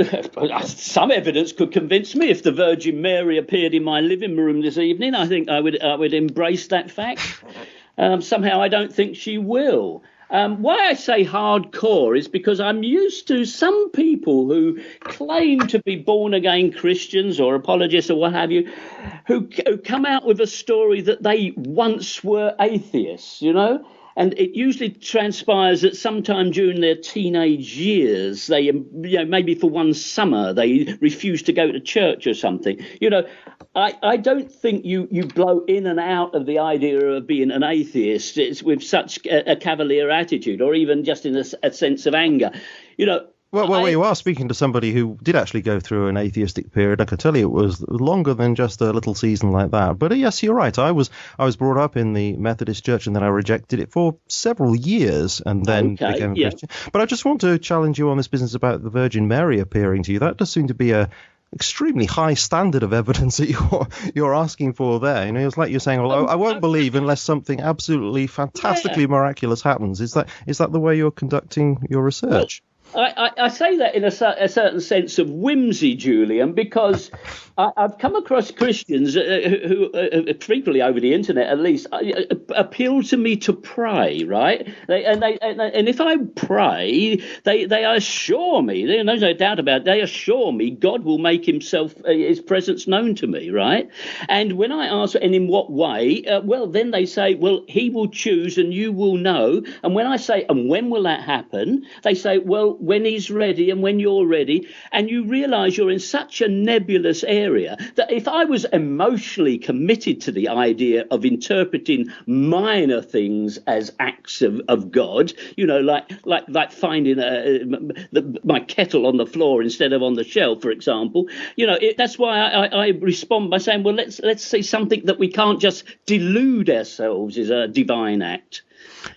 some evidence could convince me. If the Virgin Mary appeared in my living room this evening, I think I would embrace that fact. Somehow I don't think she will. Why I say hardcore is because I'm used to some people who claim to be born-again Christians or apologists or what have you, who come out with a story that they once were atheists, And it usually transpires that sometime during their teenage years, they, maybe for one summer, they refuse to go to church or something. I don't think you blow in and out of the idea of being an atheist with such a cavalier attitude, or even just in a sense of anger. Well, you are speaking to somebody who did actually go through an atheistic period. I can tell you it was longer than just a little season like that. But yes, you're right. I was brought up in the Methodist Church, and then I rejected it for several years, and then became a Christian. But I just want to challenge you on this business about the Virgin Mary appearing to you. That does seem to be a extremely high standard of evidence that you're asking for there. It's like you're saying, well, I won't believe unless something absolutely fantastically miraculous happens. Is that the way you're conducting your research? I say that in a certain sense of whimsy, Julian, because I've come across Christians who frequently over the internet, at least, appeal to me to pray, right? And if I pray, they assure me, there's no doubt about it, they assure me God will make his presence known to me, right? And when I ask, and in what way, then they say, well, he will choose and you will know. And when I say, and when will that happen? They say, well, when he's ready and when you're ready. And you realise you're in such a nebulous area that if I was emotionally committed to the idea of interpreting minor things as acts of God, like finding my kettle on the floor instead of on the shelf, for example, that's why I respond by saying, well, let's say something that we can't just delude ourselves is a divine act.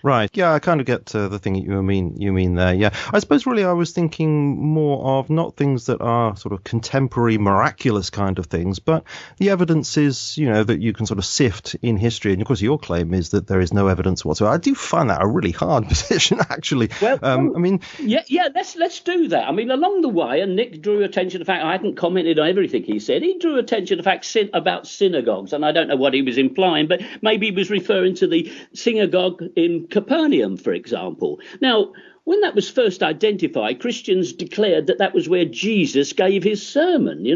Right. Yeah, I kind of get the thing you mean there. Yeah. I suppose really I was thinking more of not things that are sort of contemporary miraculous kind of things, but the evidence is, that you can sort of sift in history. And of course, your claim is that there is no evidence whatsoever. I do find that a really hard position, actually. Well, let's do that. I mean, along the way, and Nick drew attention to the fact I hadn't commented on everything he said. He drew attention to the fact about synagogues, and I don't know what he was implying, but maybe he was referring to the synagogue in in Capernaum, for example. Now, when that was first identified, Christians declared that was where Jesus gave his sermon,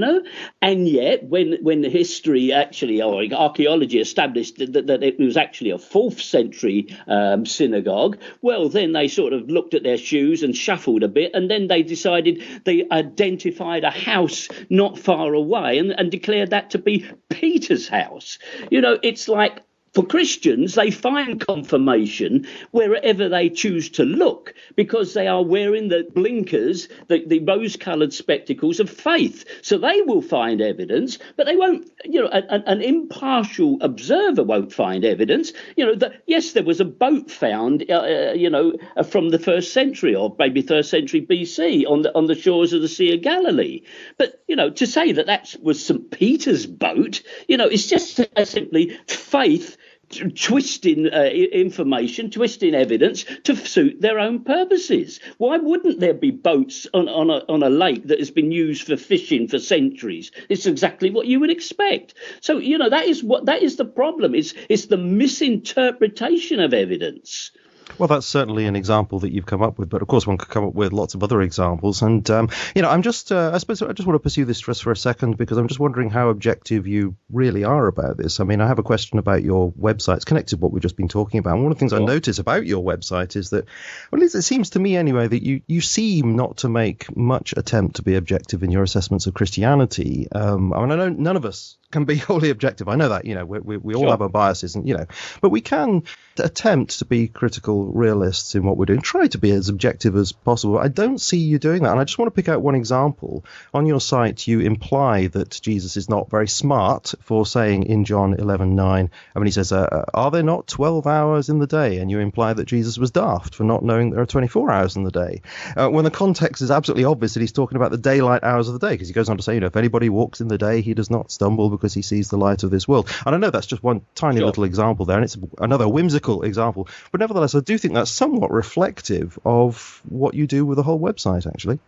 And yet, when history actually, or archaeology established that it was actually a 4th century synagogue, well, then they sort of looked at their shoes and shuffled a bit, and then they decided they identified a house not far away and declared that to be Peter's house. It's like, for Christians, they find confirmation wherever they choose to look because they are wearing the blinkers, the rose-coloured spectacles of faith. So they will find evidence, but they won't, an impartial observer won't find evidence. That, yes, there was a boat found, from the 1st century or maybe 3rd century BC on the shores of the Sea of Galilee. But, to say that was St. Peter's boat, it's just simply faith twisting information, twisting evidence to suit their own purposes. Why wouldn't there be boats on a lake that has been used for fishing for centuries? It's exactly what you would expect. So, that is the problem. It's the misinterpretation of evidence. Well, that's certainly an example that you've come up with, but of course one could come up with lots of other examples. And, I'm just, I suppose I just want to pursue this just for a second because I'm just wondering how objective you really are about this. I mean, I have a question about your website. It's connected to what we've just been talking about. And one of the things I notice about your website is that, well, at least it seems to me anyway, that you seem not to make much attempt to be objective in your assessments of Christianity. I know none of us can be wholly objective. I know that, we all have our biases and, but we can attempt to be critical realists in what we're doing, try to be as objective as possible. I don't see you doing that. And I just want to pick out one example. On your site, you imply that Jesus is not very smart for saying in John 11:9, I mean, he says, are there not 12 hours in the day? And you imply that Jesus was daft for not knowing there are 24 hours in the day. When the context is absolutely obvious that he's talking about the daylight hours of the day, because he goes on to say, if anybody walks in the day, he does not stumble because he sees the light of this world. And I know that's just one tiny little example there, and it's another whimsical example. But nevertheless, I do think that's somewhat reflective of what you do with the whole website, actually.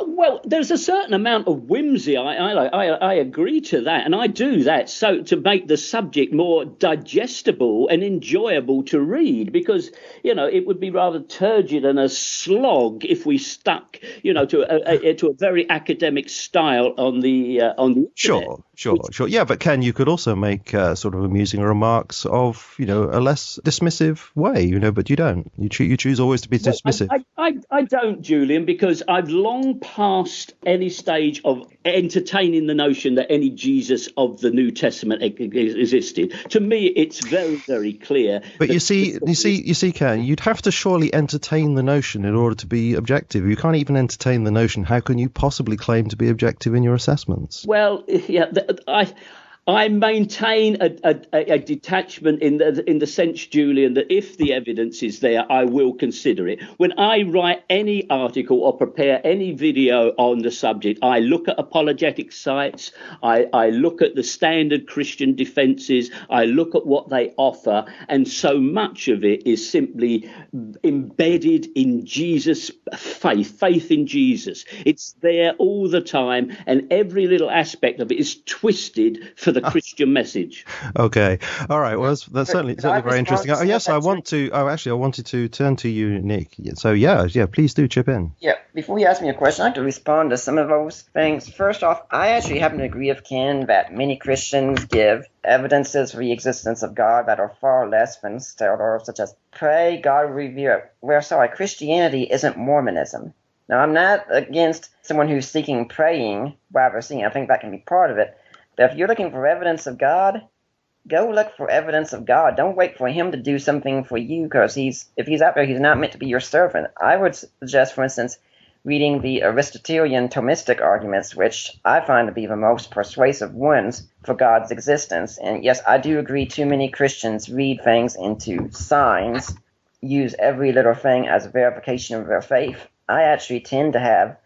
Well, there's a certain amount of whimsy. I agree to that, and I do that so to make the subject more digestible and enjoyable to read, because it would be rather turgid and a slog if we stuck to a very academic style on the internet. Sure. Yeah, but Ken, you could also make sort of amusing remarks of a less dismissive way, but you don't. You choose always to be dismissive. I don't, Julian, because I've long past any stage of entertaining the notion that any Jesus of the New Testament existed. To me, it's very, very clear. But you see, Ken, you'd have to surely entertain the notion in order to be objective. You can't even entertain the notion. How can you possibly claim to be objective in your assessments? Well, yeah, I maintain a detachment in the sense, Julian, that if the evidence is there, I will consider it. When I write any article or prepare any video on the subject, I look at apologetic sites, I look at the standard Christian defences, I look at what they offer, and so much of it is simply embedded in Jesus' faith in Jesus. It's there all the time, and every little aspect of it is twisted for the Christian message. Okay. All right. Well, that's certainly very interesting. Yes, I wanted to turn to you, Nick. So, yeah, please do chip in. Yeah, before you ask me a question, I'd like to respond to some of those things. First off, I actually happen to agree with Ken that many Christians give evidences for the existence of God that are far less than stellar, such as pray, God will reveal it. Where Christianity isn't Mormonism. Now, I'm not against someone who's seeking praying, rather seeking. I think that can be part of it. But if you're looking for evidence of God, go look for evidence of God. Don't wait for him to do something for you, because if he's out there, he's not meant to be your servant. I would suggest, for instance, reading the Aristotelian Thomistic arguments, which I find to be the most persuasive ones for God's existence. And yes, I do agree too many Christians read things into signs, use every little thing as verification of their faith. I actually tend to have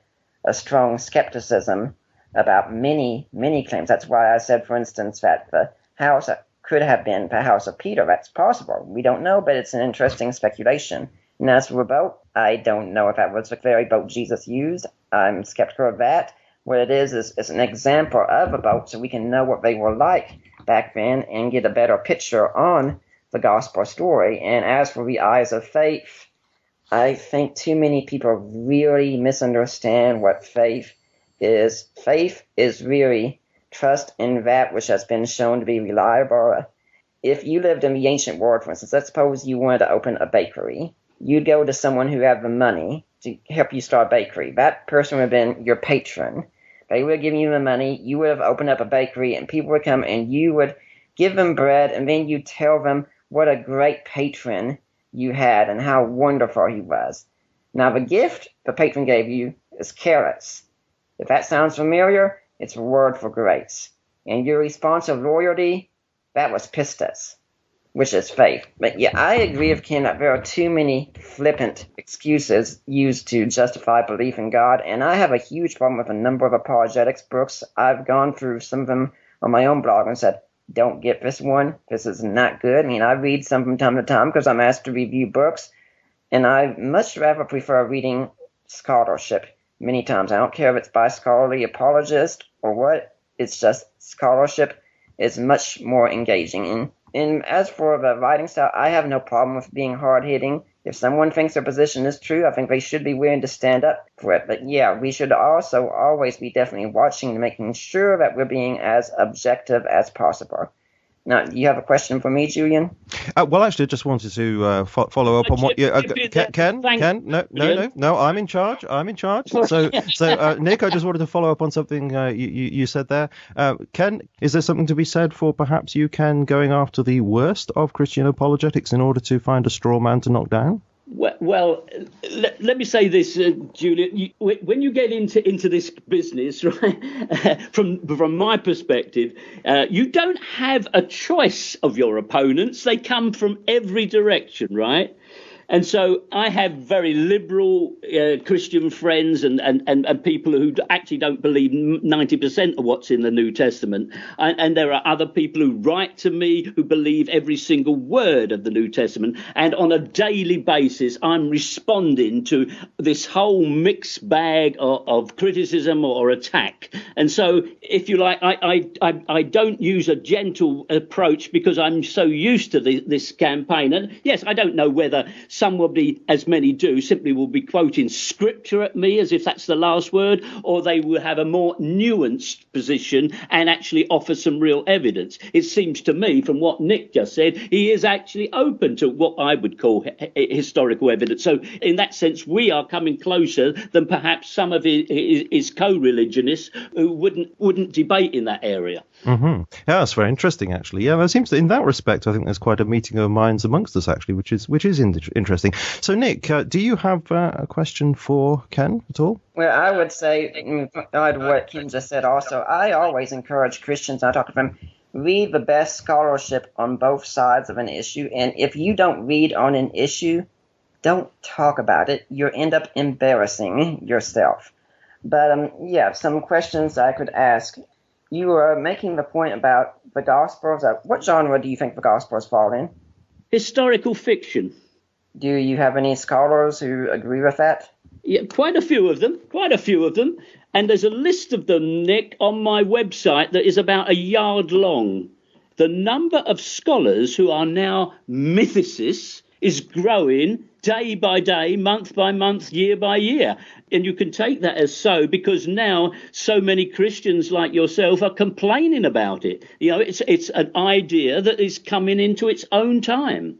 a strong skepticism about many, many claims. That's why I said, for instance, that the house could have been the house of Peter. That's possible. We don't know, but it's an interesting speculation. And as for a boat, I don't know if that was the very boat Jesus used. I'm skeptical of that. What it is an example of a boat, so we can know what they were like back then and get a better picture on the gospel story. And as for the eyes of faith, I think too many people really misunderstand what faith is. Faith is really trust in that which has been shown to be reliable. If you lived in the ancient world, for instance, let's suppose you wanted to open a bakery. You'd go to someone who had the money to help you start a bakery. That person would have been your patron. They would have given you the money. You would have opened up a bakery, and people would come, and you would give them bread, and then you tell them what a great patron you had and how wonderful he was. Now, the gift the patron gave you is carrots. If that sounds familiar, it's a word for grace. And your response of loyalty, that was pistis, which is faith. But yeah, I agree with Ken that there are too many flippant excuses used to justify belief in God, and I have a huge problem with a number of apologetics books. I've gone through some of them on my own blog and said, don't get this one. This is not good. I mean, I read some from time to time because I'm asked to review books, and I much rather prefer reading scholarship many times. I don't care if it's by scholarly apologist or what. It's just scholarship is much more engaging. And as for the writing style, I have no problem with being hard-hitting. If someone thinks their position is true, I think they should be willing to stand up for it. But yeah, we should also always be definitely watching and making sure that we're being as objective as possible. Now, do you have a question for me, Julian? Well, actually, I just wanted to follow up on what you... Ken, no, I'm in charge. So, Nick, I just wanted to follow up on something you said there. Ken, is there something to be said for perhaps you, Ken, going after the worst of Christian apologetics in order to find a straw man to knock down? Well, let me say this, Julian. When you get into this business, right, from my perspective, you don't have a choice of your opponents. They come from every direction, right? And so I have very liberal Christian friends and people who actually don't believe 90% of what's in the New Testament. And there are other people who write to me who believe every single word of the New Testament. And on a daily basis, I'm responding to this whole mixed bag of criticism or attack. And so, if you like, I don't use a gentle approach because I'm so used to this campaign. And yes, I don't know whether somebody, as many do, simply will be quoting scripture at me as if that's the last word, or they will have a more nuanced position and actually offer some real evidence. It seems to me, from what Nick just said, he is actually open to what I would call historical evidence. So in that sense, we are coming closer than perhaps some of his co-religionists who wouldn't debate in that area. Mm-hmm. Yeah, that's very interesting, actually. Yeah, there seems to, in that respect, I think there's quite a meeting of minds amongst us, actually, which is interesting. So, Nick, do you have a question for Ken at all? Well, I would say, what Ken just said also, I always encourage Christians, I talk to them, read the best scholarship on both sides of an issue. And if you don't read on an issue, don't talk about it. You'll end up embarrassing yourself. But, yeah, some questions I could ask. You were making the point about the Gospels. What genre do you think the Gospels fall in? Historical fiction. Do you have any scholars who agree with that? Yeah, quite a few of them. And there's a list of them, Nick, on my website that is about a yard long. The number of scholars who are now mythicists is growing day by day, month by month, year by year. And you can take that as so because now so many Christians like yourself are complaining about it. You know, it's an idea that is coming into its own time.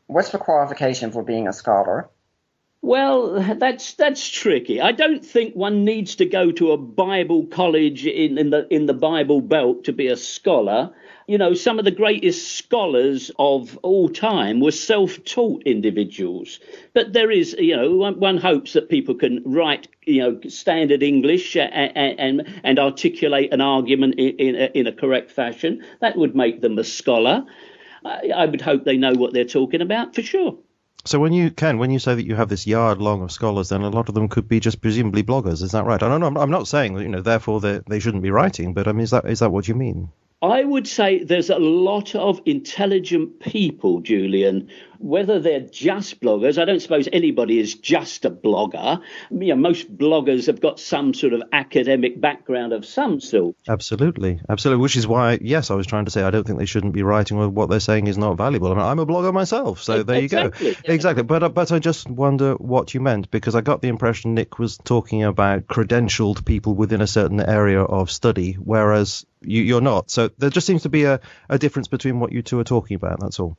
What's the qualification for being a scholar? Well, that's tricky. I don't think one needs to go to a Bible college in the Bible Belt to be a scholar. You know, some of the greatest scholars of all time were self-taught individuals. But there is, you know, one hopes that people can write, you know, standard English and articulate an argument in a correct fashion. That would make them a scholar. I would hope they know what they're talking about, for sure. So when you say that you have this yard long of scholars, then a lot of them could be just presumably bloggers. Is that right? I don't know. I'm not saying that, you know, therefore they shouldn't be writing, but I mean, is that what you mean? I would say there's a lot of intelligent people, Julian, whether they're just bloggers, I don't suppose anybody is just a blogger. Most bloggers have got some sort of academic background of some sort. Absolutely. Which is why, yes, I was trying to say I don't think they shouldn't be writing what they're saying is not valuable. I mean, I'm a blogger myself, so there you go. Exactly. But I just wonder what you meant, because I got the impression Nick was talking about credentialed people within a certain area of study, whereas you're not. So there just seems to be a difference between what you two are talking about. That's all.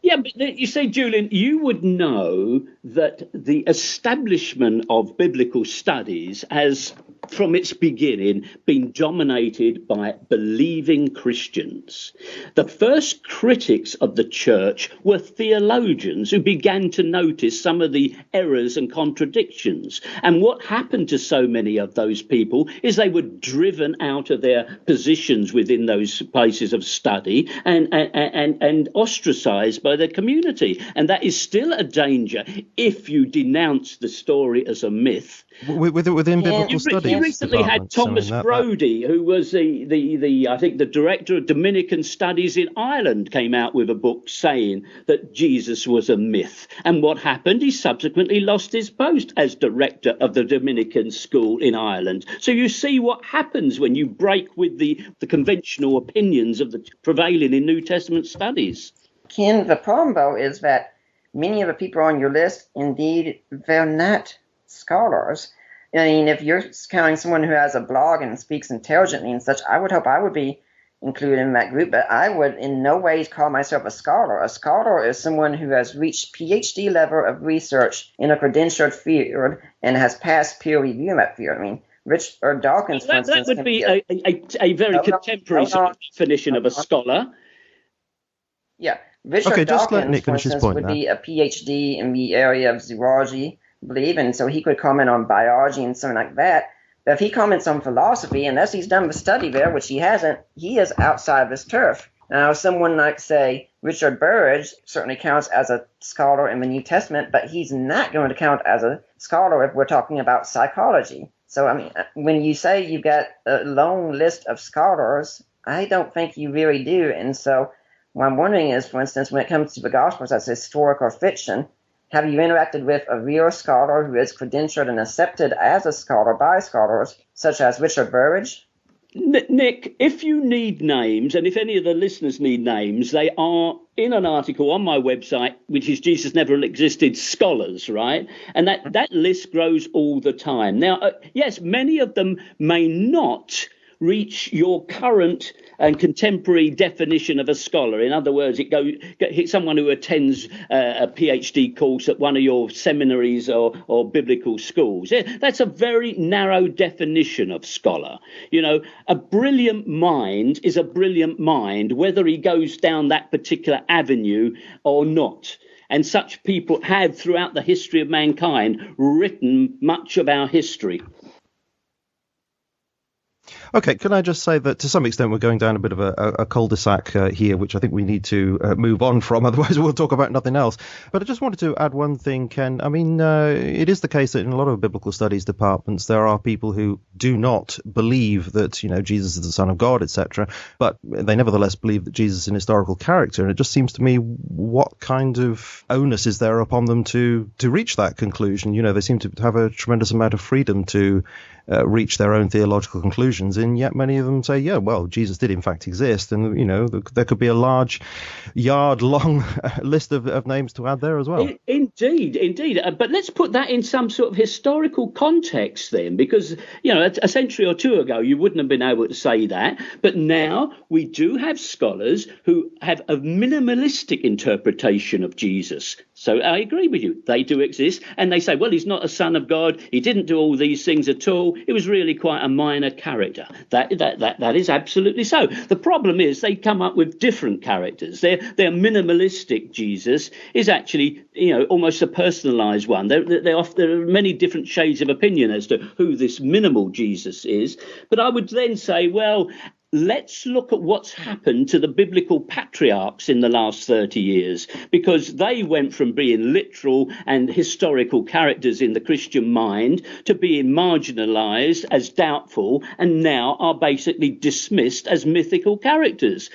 Yeah, but you say, Julian, you would know that the establishment of biblical studies has, from its beginning, been dominated by believing Christians. The first critics of the church were theologians who began to notice some of the errors and contradictions. And what happened to so many of those people is they were driven out of their positions within those places of study and ostracized by the community. And that is still a danger if you denounce the story as a myth. Within biblical studies. You recently had Thomas Brodie, who was the director of Dominican Studies in Ireland, came out with a book saying that Jesus was a myth. And what happened? He subsequently lost his post as director of the Dominican school in Ireland. So you see what happens when you break with the conventional opinions of the prevailing in New Testament studies. Ken, the problem, though, is that many of the people on your list, indeed, they're not scholars. I mean, if you're counting someone who has a blog and speaks intelligently and such, I would hope I would be included in that group, but I would in no way call myself a scholar. A scholar is someone who has reached PhD level of research in a credentialed field and has passed peer review in that field. I mean, Richard Dawkins, for instance, that would be a very contemporary definition of a scholar. Yeah, Richard Dawkins, for instance, would be a PhD in the area of zoology, I believe, and so he could comment on biology and something like that. But if he comments on philosophy, unless he's done the study there, which he hasn't, he is outside of his turf. Now, someone like, say, Richard Burridge certainly counts as a scholar in the New Testament, but he's not going to count as a scholar if we're talking about psychology. So, I mean, when you say you've got a long list of scholars, I don't think you really do. And so what I'm wondering is, for instance, when it comes to the Gospels as historical fiction, have you interacted with a real scholar who is credentialed and accepted as a scholar by scholars, such as Richard Burridge? Nick, if you need names, and if any of the listeners need names, they are in an article on my website, which is Jesus Never Existed Scholars, right? And that list grows all the time. Now, yes, many of them may not reach your current and contemporary definition of a scholar. In other words, it's someone who attends a PhD course at one of your seminaries or biblical schools. That's a very narrow definition of scholar. You know, a brilliant mind is a brilliant mind, whether he goes down that particular avenue or not. And such people have, throughout the history of mankind, written much of our history. Okay, can I just say that to some extent we're going down a bit of a cul-de-sac here, which I think we need to move on from, otherwise we'll talk about nothing else. But I just wanted to add one thing, Ken. I mean, it is the case that in a lot of biblical studies departments there are people who do not believe that, you know, Jesus is the Son of God, etc., but they nevertheless believe that Jesus is an historical character. And it just seems to me, what kind of onus is there upon them to reach that conclusion? You know, they seem to have a tremendous amount of freedom to reach their own theological conclusions, and yet many of them say, yeah, well, Jesus did in fact exist, and, you know, there could be a large yard-long list of names to add there as well. Indeed. But let's put that in some sort of historical context then, because, you know, a century or two ago, you wouldn't have been able to say that. But now we do have scholars who have a minimalistic interpretation of Jesus. So I agree with you. They do exist. And they say, well, he's not a son of God. He didn't do all these things at all. It was really quite a minor character. That is absolutely so. The problem is they come up with different characters. Their minimalistic Jesus is actually, you know, almost a personalized one. There are many different shades of opinion as to who this minimal Jesus is. But I would then say, well, let's look at what's happened to the biblical patriarchs in the last 30 years, because they went from being literal and historical characters in the Christian mind to being marginalized as doubtful, and now are basically dismissed as mythical characters.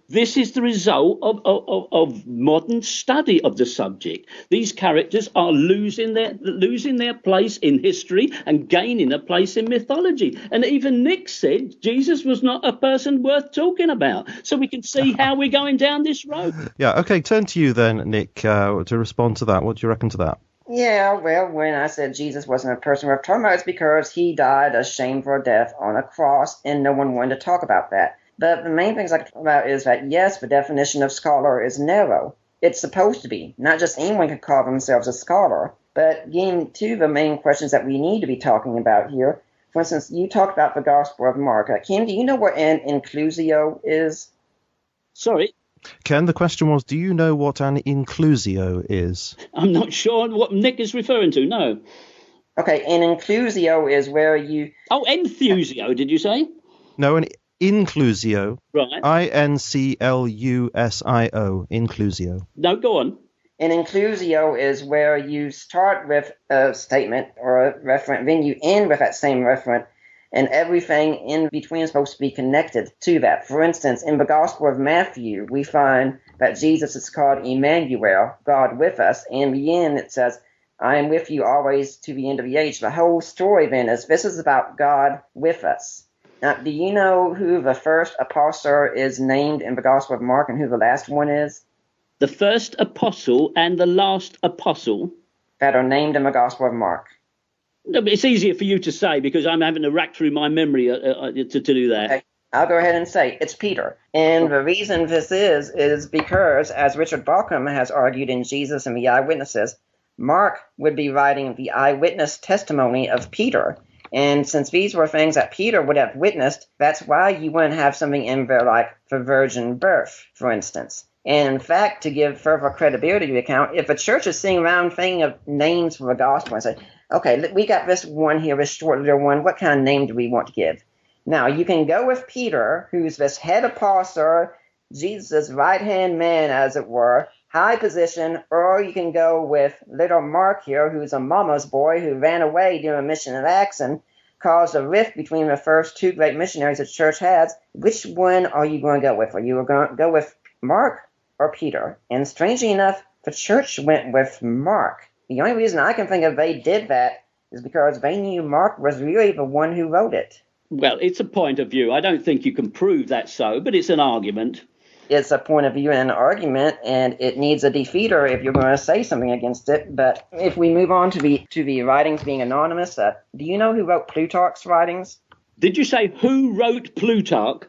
This is the result of modern study of the subject. These characters are losing their place in history and gaining a place in mythology. And even Nick said Jesus was not a person worth talking about. So we can see how we're going down this road. Yeah, okay, turn to you then, Nick, to respond to that. What do you reckon to that? Yeah, well, when I said Jesus wasn't a person worth talking about, it's because he died a shameful death on a cross, and no one wanted to talk about that. But the main things I can talk about is that, yes, the definition of scholar is narrow. It's supposed to be. Not just anyone can call themselves a scholar. But getting to the main questions that we need to be talking about here, for instance, you talked about the Gospel of Mark. Kim, do you know what an inclusio is? Sorry? Ken, the question was, do you know what an inclusio is? I'm not sure what Nick is referring to, no. Okay, an inclusio is where you... Oh, enthusio, did you say? No, an inclusio. Right. INCLUSIO, inclusio. No, go on. An inclusio is where you start with a statement or a referent, then you end with that same referent, and everything in between is supposed to be connected to that. For instance, in the Gospel of Matthew, we find that Jesus is called Emmanuel, God with us, and in the end it says, I am with you always to the end of the age. The whole story then is this is about God with us. Now, do you know who the first apostle is named in the Gospel of Mark and who the last one is? The first apostle and the last apostle that are named in the Gospel of Mark. No, but it's easier for you to say because I'm having to rack through my memory to do that. Okay. I'll go ahead and say it's Peter. And the reason this is because, as Richard Bauckham has argued in Jesus and the Eyewitnesses, Mark would be writing the eyewitness testimony of Peter. And since these were things that Peter would have witnessed, that's why you wouldn't have something in there like the virgin birth, for instance. And in fact, to give further credibility to the account, if a church is sitting around thinking of names for the gospel and say, okay, we got this one here, this short little one, what kind of name do we want to give? Now, you can go with Peter, who's this head apostle, Jesus' right-hand man, as it were, high position, or you can go with little Mark here, who's a mama's boy who ran away during a mission in Acts and caused a rift between the first two great missionaries the church has. Which one are you going to go with? Are you going to go with Mark or Peter? And strangely enough, the church went with Mark. The only reason I can think of they did that is because they knew Mark was really the one who wrote it. Well, it's a point of view. I don't think you can prove that so, but it's an argument. It's a point of view and an argument, and it needs a defeater if you're going to say something against it. But if we move on to the writings being anonymous, do you know who wrote Plutarch's writings? Did you say who wrote Plutarch?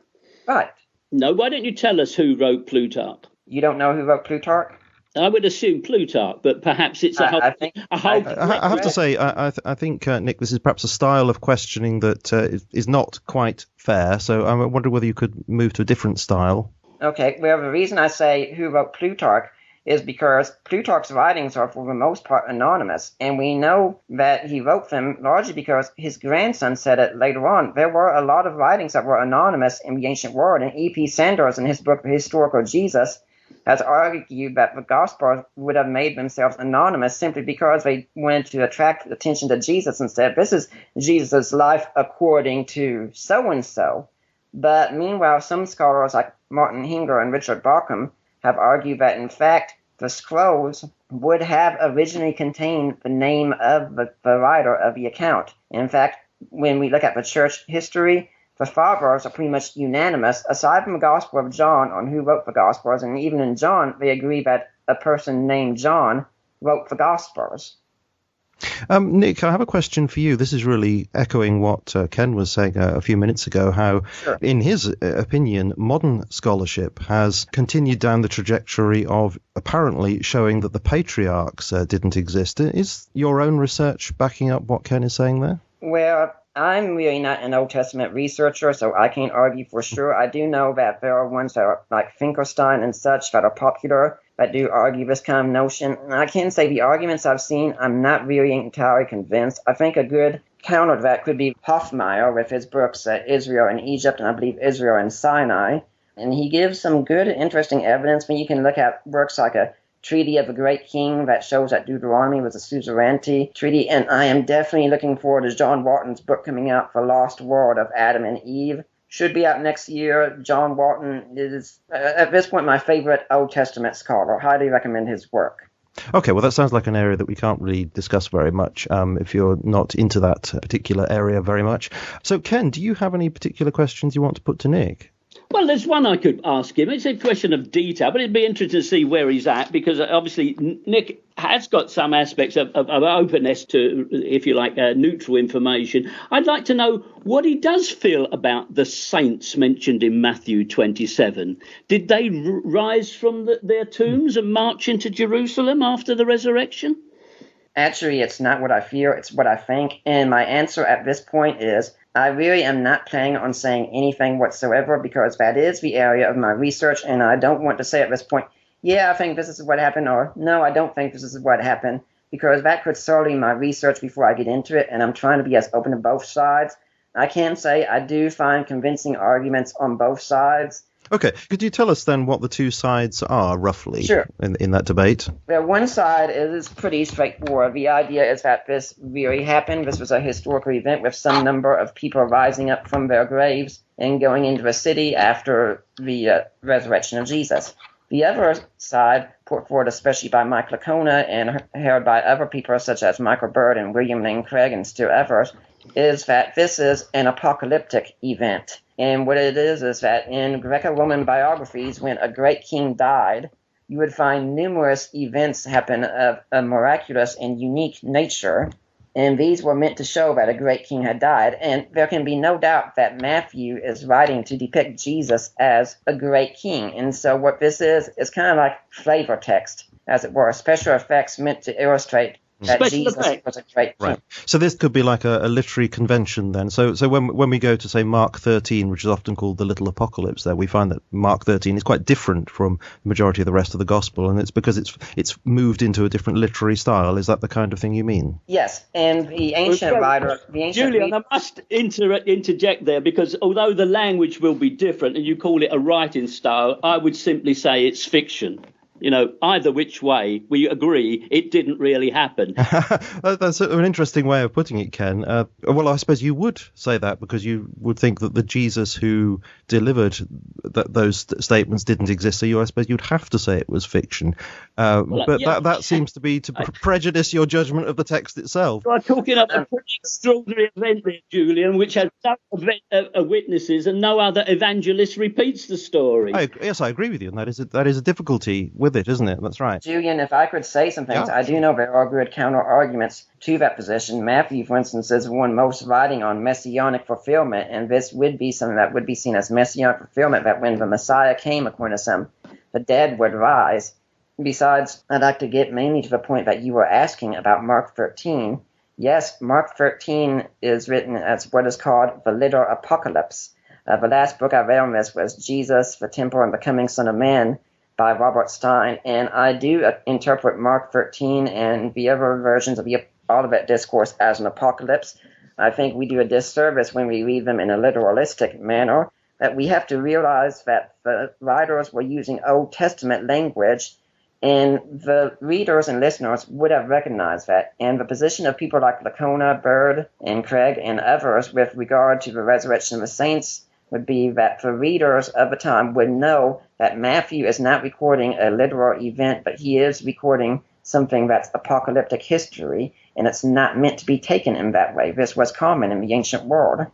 Right. No, why don't you tell us who wrote Plutarch? You don't know who wrote Plutarch? I would assume Plutarch, but perhaps it's a whole... I have to say, I think, Nick, this is perhaps a style of questioning that is not quite fair, so I wonder whether you could move to a different style. Okay, well, the reason I say who wrote Plutarch is because Plutarch's writings are for the most part anonymous, and we know that he wrote them largely because his grandson said it later on. There were a lot of writings that were anonymous in the ancient world, and E.P. Sanders in his book, The Historical Jesus, has argued that the Gospels would have made themselves anonymous simply because they wanted to attract attention to Jesus and said, this is Jesus' life according to so-and-so. But meanwhile, some scholars like Martin Hinger and Richard Bauckham have argued that, in fact, the scrolls would have originally contained the name of the writer of the account. In fact, when we look at the church history, the fathers are pretty much unanimous, aside from the Gospel of John, on who wrote the Gospels, and even in John, they agree that a person named John wrote the Gospels. Nick, I have a question for you. This is really echoing what Ken was saying a few minutes ago, how, Sure. in his opinion, modern scholarship has continued down the trajectory of apparently showing that the patriarchs didn't exist. Is your own research backing up what Ken is saying there? Well, I'm really not an Old Testament researcher, so I can't argue for sure. I do know that there are ones that are like Finkelstein and such that are popular that do argue this kind of notion. And I can say the arguments I've seen, I'm not really entirely convinced. I think a good counter to that could be Hofmeyr with his books Israel in Egypt and I believe Israel in Sinai. And he gives some good, interesting evidence when you can look at works like a Treaty of a Great King that shows that Deuteronomy was a suzerainty treaty. And I am definitely looking forward to John Walton's book coming out, The Lost World of Adam and Eve. Should be out next year. John Walton is, at this point, my favorite Old Testament scholar. Highly recommend his work. Okay, well, that sounds like an area that we can't really discuss very much if you're not into that particular area very much. So, Ken, do you have any particular questions you want to put to Nick? Well, there's one I could ask him. It's a question of detail, but it'd be interesting to see where he's at, because obviously Nick has got some aspects of openness to, if you like, neutral information. I'd like to know what he does feel about the saints mentioned in Matthew 27. Did they rise from their tombs and march into Jerusalem after the resurrection? Actually, it's not what I feel, it's what I think. And my answer at this point is I really am not planning on saying anything whatsoever because that is the area of my research, and I don't want to say at this point, yeah, I think this is what happened, or no, I don't think this is what happened, because that could sully my research before I get into it, and I'm trying to be as open to both sides. I can say I do find convincing arguments on both sides. Okay, could you tell us then what the two sides are, roughly, Sure. in that debate? Well, one side is pretty straightforward. The idea is that this really happened. This was a historical event with some number of people rising up from their graves and going into the city after the resurrection of Jesus. The other side, put forward especially by Mike Licona and held by other people such as Michael Bird and William Lane Craig and still others, is that this is an apocalyptic event. And what it is that in Greco-Roman biographies, when a great king died, you would find numerous events happen of a miraculous and unique nature. And these were meant to show that a great king had died. And there can be no doubt that Matthew is writing to depict Jesus as a great king. And so what this is kind of like flavor text, as it were, special effects meant to illustrate that Special Jesus effect. was a great king. Right. So this could be like a literary convention then. So when we go to, say, Mark 13, which is often called the Little Apocalypse, there we find that Mark 13 is quite different from the majority of the rest of the Gospel, and it's because it's moved into a different literary style. Is that the kind of thing you mean? Yes, and the ancient writer, Julian, I must interject there, because although the language will be different and you call it a writing style, I would simply say it's fiction. You know, either which way, we agree it didn't really happen. That's an interesting way of putting it, Ken. Well, I suppose you would say that because you would think that the Jesus who delivered those statements didn't exist. So I suppose you'd have to say it was fiction. That seems to be to prejudice your judgment of the text itself. You are talking about a pretty extraordinary event there, Julian, which has no witnesses and no other evangelist repeats the story. Yes, I agree with you, and that is a difficulty with it, isn't it? That's right. Julian, if I could say some things, I do know there are good counter-arguments to that position. Matthew, for instance, is the one most writing on messianic fulfillment, and this would be something that would be seen as messianic fulfillment, that when the Messiah came, according to some, the dead would rise. Besides, I'd like to get mainly to the point that you were asking about Mark 13. Yes, Mark 13 is written as what is called the Little Apocalypse. The last book I read on this was Jesus, the Temple, and the Coming Son of Man, by Robert Stein, and I do interpret Mark 13 and the other versions of the Olivet Discourse as an apocalypse. I think we do a disservice when we read them in a literalistic manner, that we have to realize that the writers were using Old Testament language, and the readers and listeners would have recognized that. And the position of people like Licona, Bird, and Craig, and others with regard to the resurrection of the saints would be that the readers of the time would know that Matthew is not recording a literal event, but he is recording something that's apocalyptic history, and it's not meant to be taken in that way. This was common in the ancient world.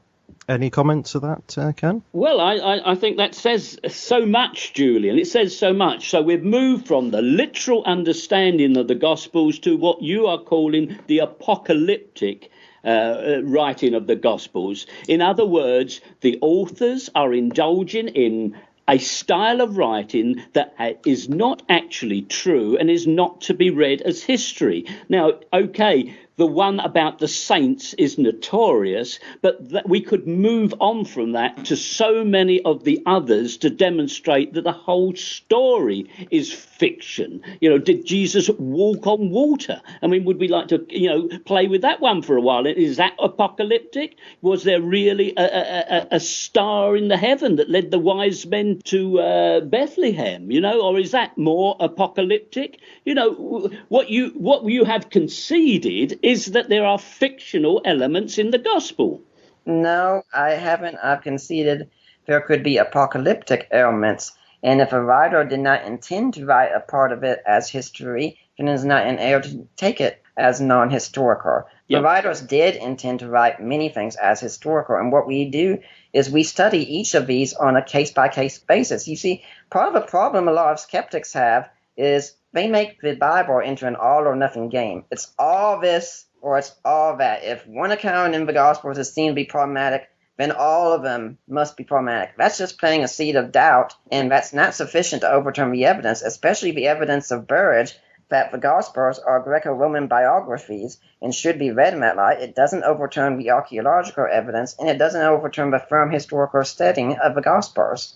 Any comments to that, Ken? Well, I think that says so much, Julian. It says so much. So we've moved from the literal understanding of the Gospels to what you are calling the apocalyptic writing of the Gospels. In other words, the authors are indulging in a style of writing that is not actually true and is not to be read as history. Now, okay, the one about the saints is notorious, but that we could move on from that to so many of the others to demonstrate that the whole story is fiction. Did Jesus walk on water? I mean, would we like to, play with that one for a while? Is that apocalyptic? Was there really a star in the heaven that led the wise men to Bethlehem? Or is that more apocalyptic? What you have conceded is that there are fictional elements in the gospel. No, I haven't. I've conceded there could be apocalyptic elements. And if a writer did not intend to write a part of it as history, then it is not an error to take it as non-historical. Yep. The writers did intend to write many things as historical, and what we do is we study each of these on a case-by-case basis. You see, part of the problem a lot of skeptics have is they make the Bible into an all-or-nothing game. It's all this or it's all that. If one account in the Gospels is seen to be problematic, then all of them must be problematic. That's just planting a seed of doubt, and that's not sufficient to overturn the evidence, especially the evidence of Burridge that the Gospels are Greco-Roman biographies and should be read in that light. It doesn't overturn the archaeological evidence, and it doesn't overturn the firm historical setting of the Gospels.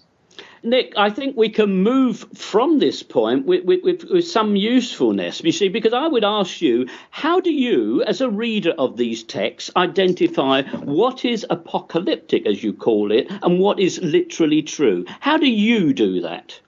Nick, I think we can move from this point with some usefulness, you see, because I would ask you, how do you, as a reader of these texts, identify what is apocalyptic, as you call it, and what is literally true? How do you do that?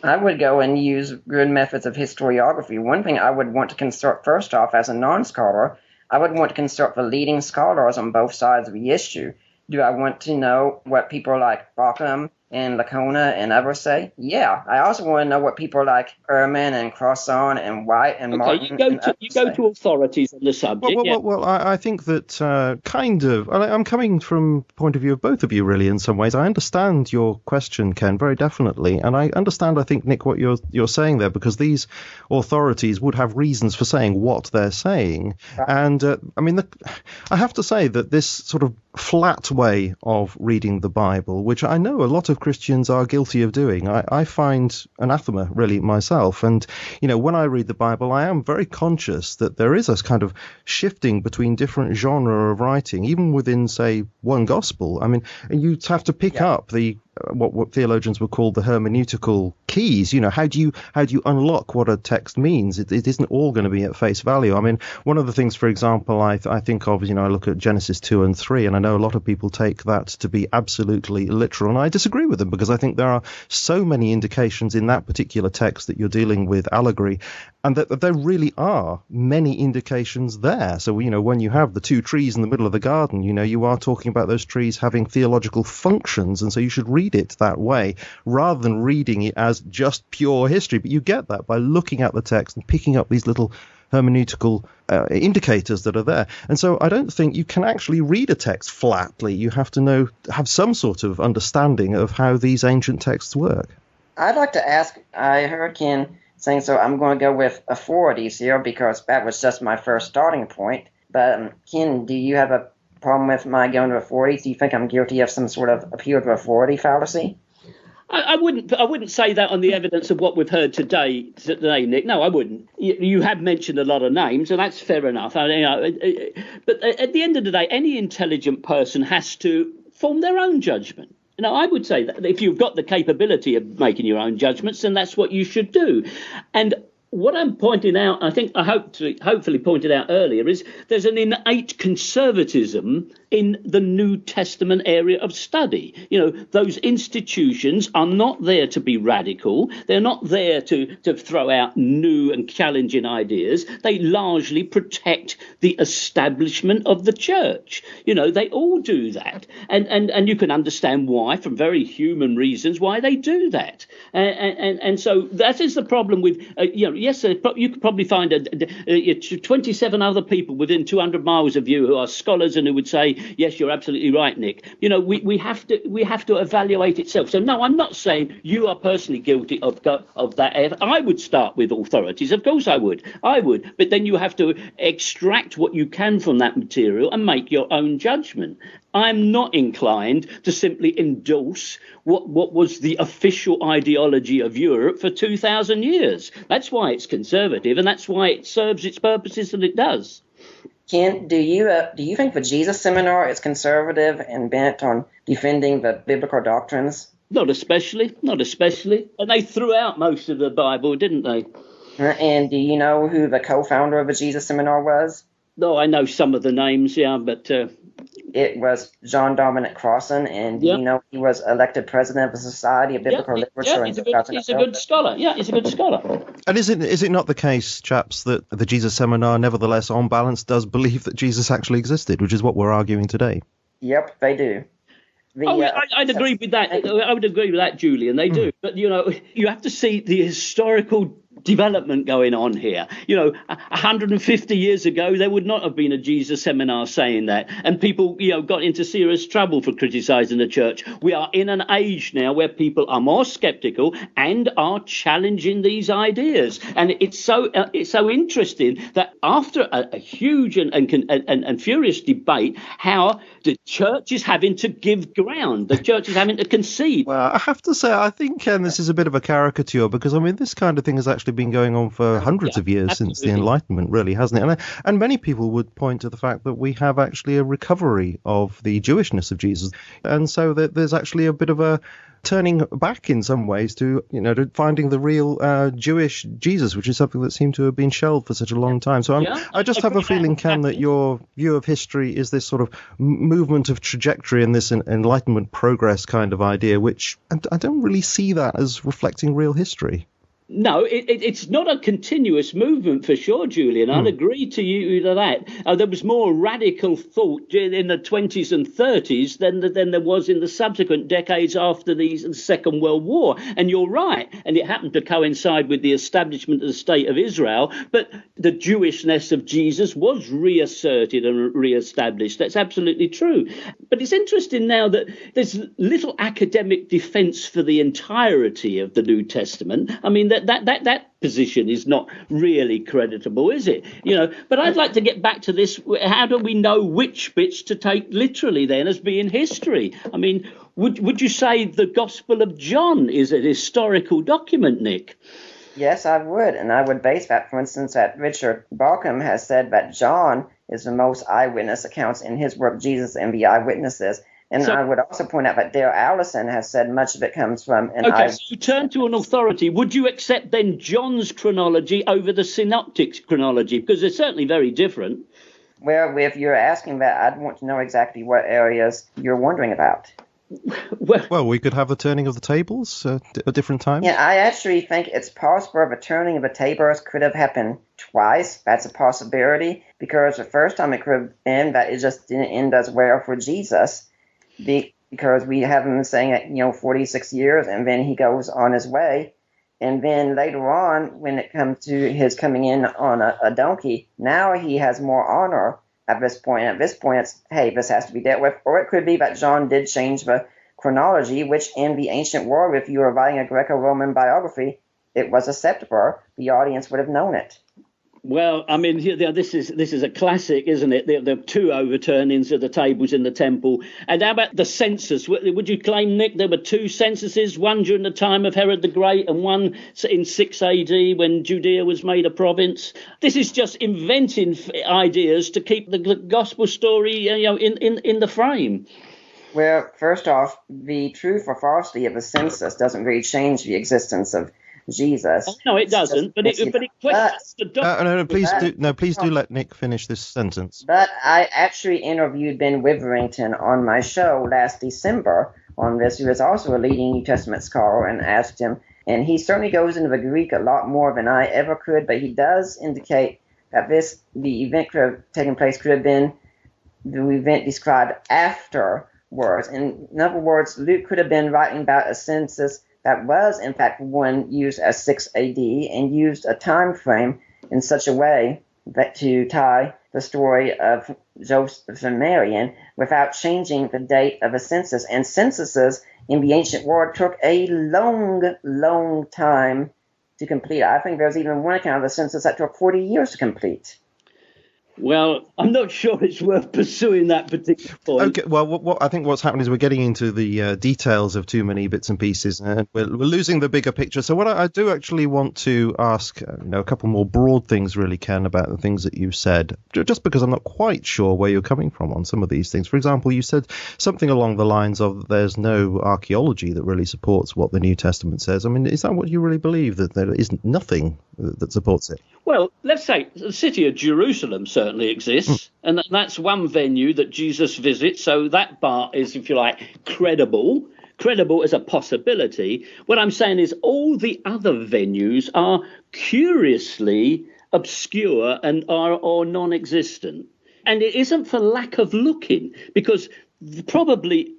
I would go and use good methods of historiography. One thing I would want to consult first off as a non-scholar, I would want to consult the leading scholars on both sides of the issue. Do I want to know what people like Bauckham and Lacona and others say? Yeah. I also want to know what people like Ehrman and Crossan and White and Martin. You go to authorities on the subject. Well, I think that I'm coming from the point of view of both of you, really, in some ways. I understand your question, Ken, very definitely. And I understand, I think, Nick, what you're saying there, because these authorities would have reasons for saying what they're saying. Right. And, I have to say that this sort of flat way of reading the Bible, which I know a lot of Christians are guilty of doing, I find anathema, really, myself. And, when I read the Bible, I am very conscious that there is a kind of shifting between different genre of writing, even within, say, one gospel. I mean, you have to pick up the what theologians would call the hermeneutical keys. How do you unlock what a text means? It isn't all going to be at face value. I mean, one of the things, for example, I think of, I look at Genesis 2 and 3, and I know a lot of people take that to be absolutely literal, and I disagree with them, because I think there are so many indications in that particular text that you're dealing with allegory, and that there really are many indications there. So, when you have the two trees in the middle of the garden, you are talking about those trees having theological functions, and so you should read it that way rather than reading it as just pure history. But you get that by looking at the text and picking up these little hermeneutical indicators that are there. And so I don't think you can actually read a text flatly. You have to have some sort of understanding of how these ancient texts work. I'd like to ask, I heard Ken saying, so I'm going to go with authorities here because that was just my first starting point. But Ken, do you have a problem with my going to authorities? Do you think I'm guilty of some sort of appeal to authority fallacy? I wouldn't say that on the evidence of what we've heard today, Nick. No, I wouldn't. You have mentioned a lot of names, and that's fair enough. But at the end of the day, any intelligent person has to form their own judgment. I would say that if you've got the capability of making your own judgments, then that's what you should do. And what I'm pointing out, I think I hopefully pointed out earlier, is there's an innate conservatism in the New Testament area of study. Those institutions are not there to be radical. They're not there to throw out new and challenging ideas. They largely protect the establishment of the church. They all do that. And you can understand why, from very human reasons, why they do that. And so that is the problem with, yes, you could probably find 27 other people within 200 miles of you who are scholars and who would say, yes, you're absolutely right, Nick. We have to evaluate itself. So no, I'm not saying you are personally guilty of that. I would start with authorities. Of course I would. But then you have to extract what you can from that material and make your own judgment. I'm not inclined to simply endorse what was the official ideology of Europe for 2,000 years. That's why it's conservative, and that's why it serves its purposes that it does. Ken, do you think the Jesus Seminar is conservative and bent on defending the biblical doctrines? Not especially. And they threw out most of the Bible, didn't they? And do you know who the co-founder of the Jesus Seminar was? No, I know some of the names, yeah, but... It was John Dominic Crossan, and do you know he was elected president of the Society of Biblical Literature in 2012? He's a good scholar. Yeah, he's a good scholar. And is it not the case, chaps, that the Jesus Seminar, nevertheless, on balance, does believe that Jesus actually existed, which is what we're arguing today? Yep, they do. I'd agree with that. I would agree with that, Julian. They do. But, you have to see the historical development going on here. 150 years ago, there would not have been a Jesus Seminar saying that. And people, got into serious trouble for criticizing the church. We are in an age now where people are more skeptical and are challenging these ideas. And it's so interesting that after a huge and furious debate, how the church is having to give ground. The church is having to concede. Well, I have to say, I think, Ken, this is a bit of a caricature, because, this kind of thing has actually been going on for hundreds of years since the Enlightenment, really, hasn't it? And many people would point to the fact that we have actually a recovery of the Jewishness of Jesus. And so that there's actually a bit of a turning back in some ways to finding the real Jewish Jesus, which is something that seemed to have been shelved for such a long time. So I just have a feeling, Ken, that your view of history is this sort of movement of trajectory and this Enlightenment progress kind of idea, which I don't really see that as reflecting real history. No, it's not a continuous movement for sure, Julian. I'd agree to you to that. There was more radical thought in the 20s and 30s than there was in the subsequent decades after the Second World War. And you're right. And it happened to coincide with the establishment of the State of Israel. But the Jewishness of Jesus was reasserted and reestablished. That's absolutely true. But it's interesting now that there's little academic defense for the entirety of the New Testament. I mean, that position is not really creditable, is it? But I'd like to get back to this. How do we know which bits to take literally then as being history? I mean, would you say the Gospel of John is a historical document, Nick? Yes, I would. And I would base that, for instance, that Richard Bauckham has said that John is the most eyewitness accounts in his work, Jesus and the Eyewitnesses. And I would also point out that Dale Allison has said much of it comes from an so you turn to an authority. Would you accept then John's chronology over the Synoptic chronology? Because they're certainly very different. Well, if you're asking that, I'd want to know exactly what areas you're wondering about. Well, we could have the turning of the tables at different times. Yeah, I actually think it's possible the turning of the tables could have happened twice. That's a possibility, because the first time it could have been that it just didn't end as well for Jesus. Because we have him saying it, 46 years, and then he goes on his way. And then later on, when it comes to his coming in on a donkey, now he has more honor at this point. At this point, it's, hey, this has to be dealt with. Or it could be that John did change the chronology, which in the ancient world, if you were writing a Greco-Roman biography, it was acceptable. The audience would have known it. Well, I mean, this is a classic, isn't it? The two overturnings of the tables in the temple. And how about the census? Would you claim, Nick, there were two censuses, one during the time of Herod the Great and one in 6 AD when Judea was made a province? This is just inventing ideas to keep the gospel story, in the frame. Well, first off, the truth or falsity of a census doesn't really change the existence of Jesus. No, it doesn't. But it questions the doctrine. Please do let Nick finish this sentence. But I actually interviewed Ben Witherington on my show last December on this, who is also a leading New Testament scholar, and asked him, and he certainly goes into the Greek a lot more than I ever could, but he does indicate that the event could have taken place could have been the event described afterwards. In other words, Luke could have been writing about a census that was, in fact, one used as 6 AD and used a time frame in such a way that to tie the story of Joseph and Mary without changing the date of a census. And censuses in the ancient world took a long, long time to complete. I think there's even one account of a census that took 40 years to complete. Well, I'm not sure it's worth pursuing that particular point. Okay, well, what I think what's happening is we're getting into the details of too many bits and pieces, and we're losing the bigger picture. So what I do actually want to ask, a couple more broad things, really, Ken, about the things that you've said, just because I'm not quite sure where you're coming from on some of these things. For example, you said something along the lines of there's no archaeology that really supports what the New Testament says. I mean, is that what you really believe, that there is nothing that supports it? Well, let's say the city of Jerusalem certainly exists, and that's one venue that Jesus visits. So that part is, if you like, credible as a possibility. What I'm saying is all the other venues are curiously obscure and are or non-existent. And it isn't for lack of looking, because probably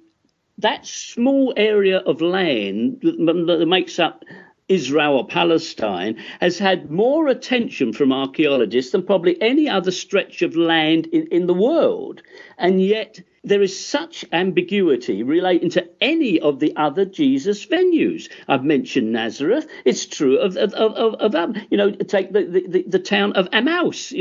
that small area of land that makes up Israel or Palestine has had more attention from archaeologists than probably any other stretch of land in the world. And yet there is such ambiguity relating to any of the other Jesus venues. I've mentioned Nazareth. It's true of take the town of Emmaus.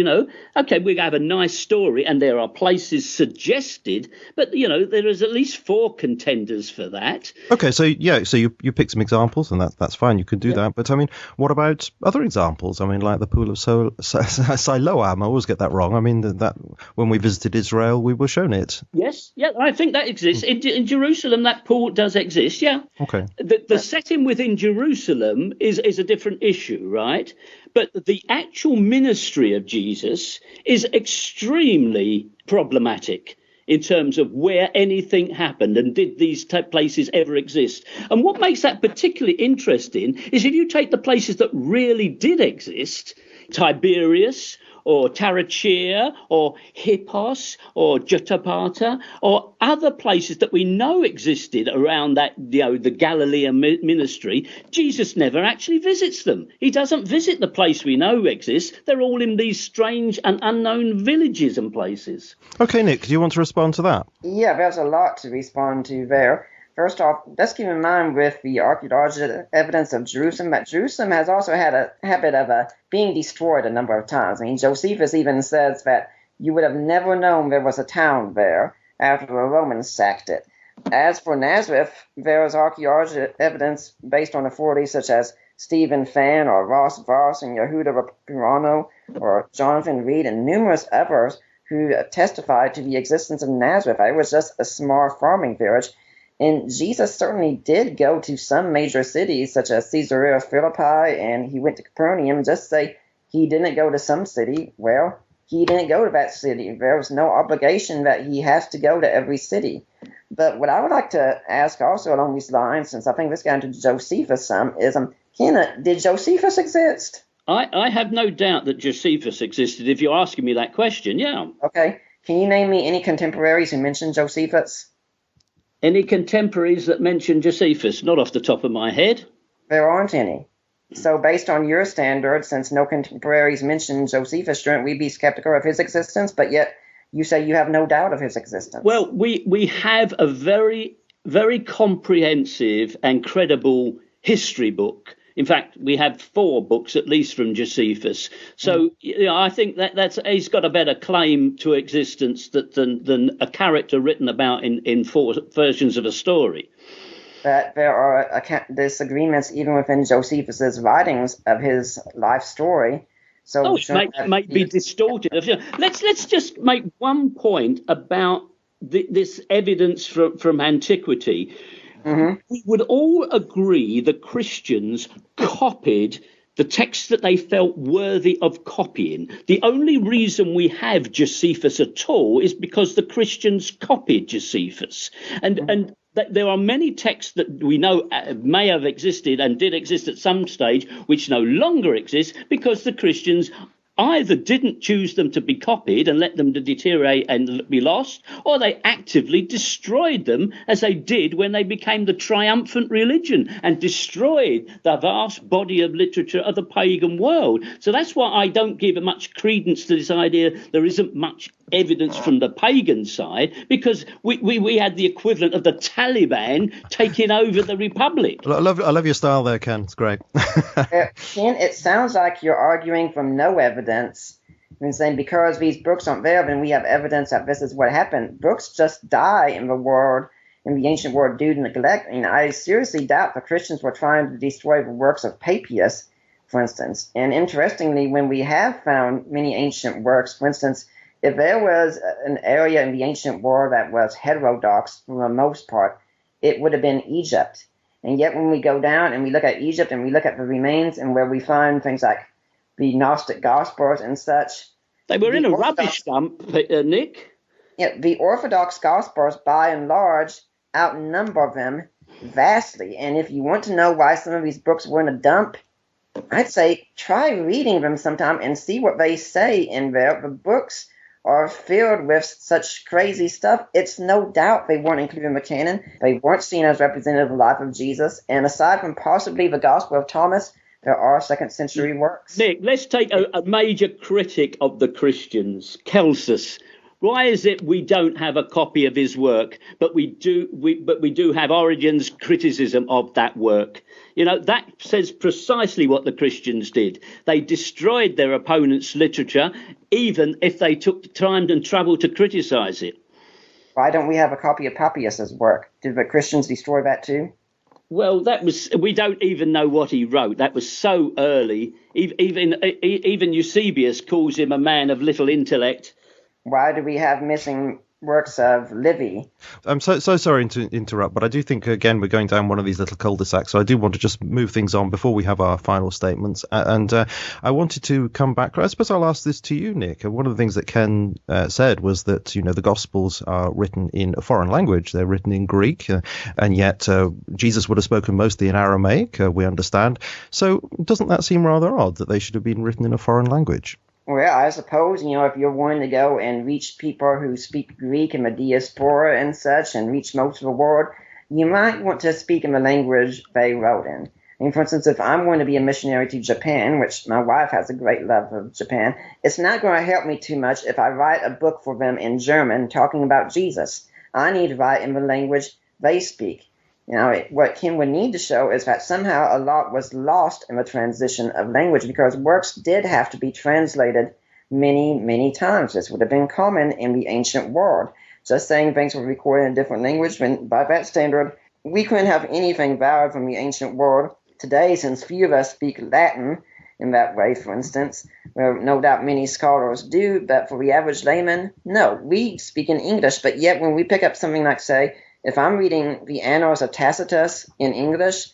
Okay, we have a nice story, and there are places suggested, but there is at least 4 contenders for that. Okay, so you pick some examples, and that's fine. You can do that. But I mean, what about other examples? I mean, like the pool of Siloam. I always get that wrong. I mean, that when we visited Israel, we were shown it. Yes, yeah, I think that exists. In Jerusalem, that pool does exist, yeah. Okay. The setting within Jerusalem is a different issue, right? But the actual ministry of Jesus is extremely problematic in terms of where anything happened and did these places ever exist. And what makes that particularly interesting is if you take the places that really did exist, Tiberias, or Taracheer, or Hippos, or Jotapata, or other places that we know existed around that, the Galilean ministry, Jesus never actually visits them. He doesn't visit the place we know exists. They're all in these strange and unknown villages and places. Okay, Nick, do you want to respond to that? Yeah, there's a lot to respond to there. First off, let's keep in mind with the archaeological evidence of Jerusalem that Jerusalem has also had a habit of being destroyed a number of times. I mean, Josephus even says that you would have never known there was a town there after the Romans sacked it. As for Nazareth, there is archaeological evidence based on authorities such as Stephen Fan or Ross Voss and Yehuda Pirano or Jonathan Reed and numerous others who testified to the existence of Nazareth. It was just a small farming village. And Jesus certainly did go to some major cities such as Caesarea Philippi, and he went to Capernaum. Just say he didn't go to some city. Well, he didn't go to that city. There was no obligation that he has to go to every city. But what I would like to ask also along these lines, since I think this got into Josephus some, is, did Josephus exist? I have no doubt that Josephus existed, if you're asking me that question, yeah. Okay. Can you name me any contemporaries who mentioned Josephus? Any contemporaries that mention Josephus? Not off the top of my head. There aren't any. So based on your standards, since no contemporaries mention Josephus, shouldn't we be skeptical of his existence? But yet you say you have no doubt of his existence. Well, we have a very, very comprehensive and credible history book. In fact, we have 4 books at least from Josephus. So I think that's he's got a better claim to existence than a character written about in 4 versions of a story. That there are disagreements even within Josephus's writings of his life story. So it might be distorted. Let's just make one point about this evidence from antiquity. Mm-hmm. We would all agree that Christians copied the texts that they felt worthy of copying. The only reason we have Josephus at all is because the Christians copied Josephus. And there are many texts that we know may have existed and did exist at some stage, which no longer exist because the Christians either didn't choose them to be copied and let them to deteriorate and be lost, or they actively destroyed them, as they did when they became the triumphant religion and destroyed the vast body of literature of the pagan world. So that's why I don't give much credence to this idea there isn't much evidence from the pagan side, because we had the equivalent of the Taliban taking over the Republic. I love your style there, Ken. It's great. Ken, it sounds like you're arguing from no evidence, And saying because these books aren't there, then we have evidence that this is what happened. Books just die in the world, in the ancient world, due to neglect. And I seriously doubt the Christians were trying to destroy the works of Papias, for instance. And interestingly, when we have found many ancient works, for instance, if there was an area in the ancient world that was heterodox for the most part, it would have been Egypt. And yet when we go down and we look at Egypt and we look at the remains and where we find things like the Gnostic Gospels and such. They were in a rubbish dump, Nick. Yeah, the Orthodox Gospels, by and large, outnumber them vastly. And if you want to know why some of these books were in a dump, I'd say try reading them sometime and see what they say in there. The books are filled with such crazy stuff. It's no doubt they weren't included in the canon. They weren't seen as representative of the life of Jesus. And aside from possibly the Gospel of Thomas, there are second century works. Nick, let's take a major critic of the Christians, Celsus. Why is it we don't have a copy of his work, but we do have Origen's criticism of that work? You know, that says precisely what the Christians did. They destroyed their opponent's literature, even if they took the time and trouble to criticize it. Why don't we have a copy of Papias's work? Did the Christians destroy that too? Well, we don't even know what he wrote. That was so early. Even Eusebius calls him a man of little intellect. Why do we have missing works of Livy? I'm so sorry to interrupt, but I do think, again, we're going down one of these little cul-de-sacs, so I do want to just move things on before we have our final statements. And I wanted to come back. I suppose I'll ask this to you, Nick. One of the things that Ken said was that, you know, the Gospels are written in a foreign language. They're written in Greek, and yet Jesus would have spoken mostly in Aramaic, we understand. So doesn't that seem rather odd that they should have been written in a foreign language? Well, I suppose, you know, if you're wanting to go and reach people who speak Greek in the diaspora and such and reach most of the world, you might want to speak in the language they wrote in. I mean, for instance, if I'm going to be a missionary to Japan, which my wife has a great love of Japan, it's not going to help me too much if I write a book for them in German talking about Jesus. I need to write in the language they speak. You know, what Kim would need to show is that somehow a lot was lost in the transition of language because works did have to be translated many, many times. This would have been common in the ancient world. Just saying things were recorded in a different language, when by that standard, we couldn't have anything valid from the ancient world. Today, since few of us speak Latin in that way, for instance, well, no doubt many scholars do, but for the average layman, no. We speak in English, but yet when we pick up something like, say, if I'm reading the Annals of Tacitus in English,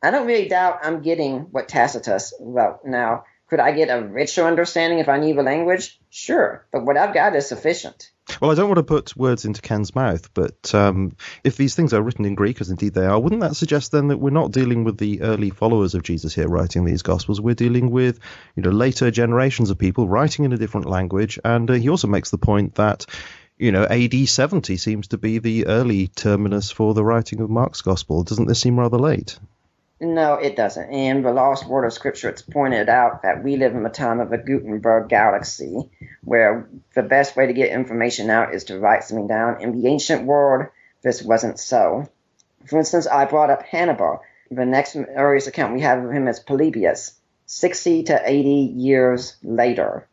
I don't really doubt I'm getting what Tacitus wrote. Now, could I get a richer understanding if I knew the language? Sure, but what I've got is sufficient. Well, I don't want to put words into Ken's mouth, but if these things are written in Greek, as indeed they are, wouldn't that suggest then that we're not dealing with the early followers of Jesus here writing these Gospels? We're dealing with, you know, later generations of people writing in a different language. And he also makes the point that, you know, AD 70 seems to be the early terminus for the writing of Mark's Gospel. Doesn't this seem rather late? No, it doesn't. In the Lost Word of Scripture, it's pointed out that we live in the time of the Gutenberg galaxy, where the best way to get information out is to write something down. In the ancient world, this wasn't so. For instance, I brought up Hannibal. The next earliest account we have of him is Polybius, 60 to 80 years later.